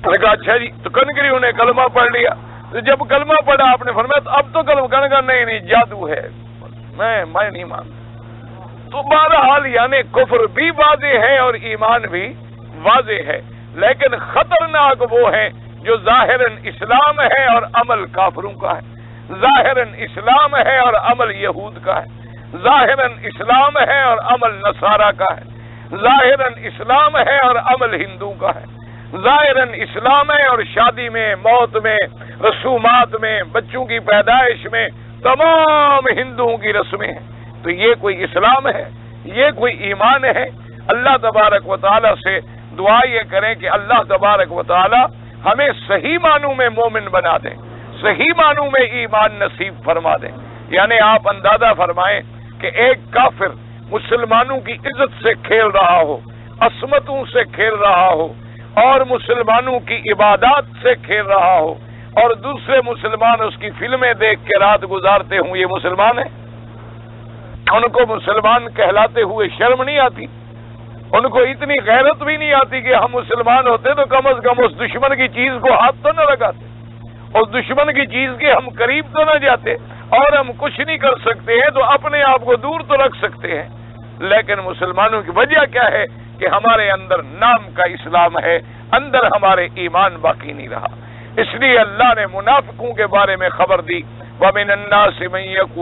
میں نے کہا اچھا جی، تو کنکریوں نے کلمہ پڑھ لیا۔ تو جب کلمہ پڑھا آپ نے فرمایا تو اب تو کلمہ کرنے کا نہیں جادو ہے، میں نہیں مانتا۔ تو بہرحال یعنی کفر بھی واضح ہے اور ایمان بھی واضح ہے، لیکن خطرناک وہ ہے جو ظاہراً اسلام ہے اور عمل کافروں کا ہے، ظاہراً اسلام ہے اور عمل یہود کا ہے، ظاہراً اسلام ہے اور عمل نصارہ کا ہے، ظاہراً اسلام ہے اور عمل ہندو کا ہے، ظاہراً اسلام ہے اور شادی میں، موت میں، رسومات میں، بچوں کی پیدائش میں تمام ہندوؤں کی رسمیں ہیں۔ تو یہ کوئی اسلام ہے؟ یہ کوئی ایمان ہے؟ اللہ تبارک و تعالی سے دعا یہ کریں کہ اللہ تبارک و تعالی ہمیں صحیح معنوں میں مومن بنا دیں، صحیح معنوں میں ایمان نصیب فرما دیں۔ یعنی آپ اندازہ فرمائیں کہ ایک کافر مسلمانوں کی عزت سے کھیل رہا ہو، عصمتوں سے کھیل رہا ہو اور مسلمانوں کی عبادات سے کھیل رہا ہو، اور دوسرے مسلمان اس کی فلمیں دیکھ کے رات گزارتے ہوں، یہ مسلمان ہیں؟ ان کو مسلمان کہلاتے ہوئے شرم نہیں آتی؟ ان کو اتنی غیرت بھی نہیں آتی کہ ہم مسلمان ہوتے تو کم از کم اس دشمن کی چیز کو ہاتھ تو نہ لگاتے، اس دشمن کی چیز کے ہم قریب تو نہ جاتے، اور ہم کچھ نہیں کر سکتے ہیں تو اپنے آپ کو دور تو رکھ سکتے ہیں۔ لیکن مسلمانوں کی وجہ کیا ہے کہ ہمارے اندر نام کا اسلام ہے، اندر ہمارے ایمان باقی نہیں رہا۔ اس لیے اللہ نے منافقوں کے بارے میں خبر دی، وَمِنَ النَّاسِ مَن يَقُولُ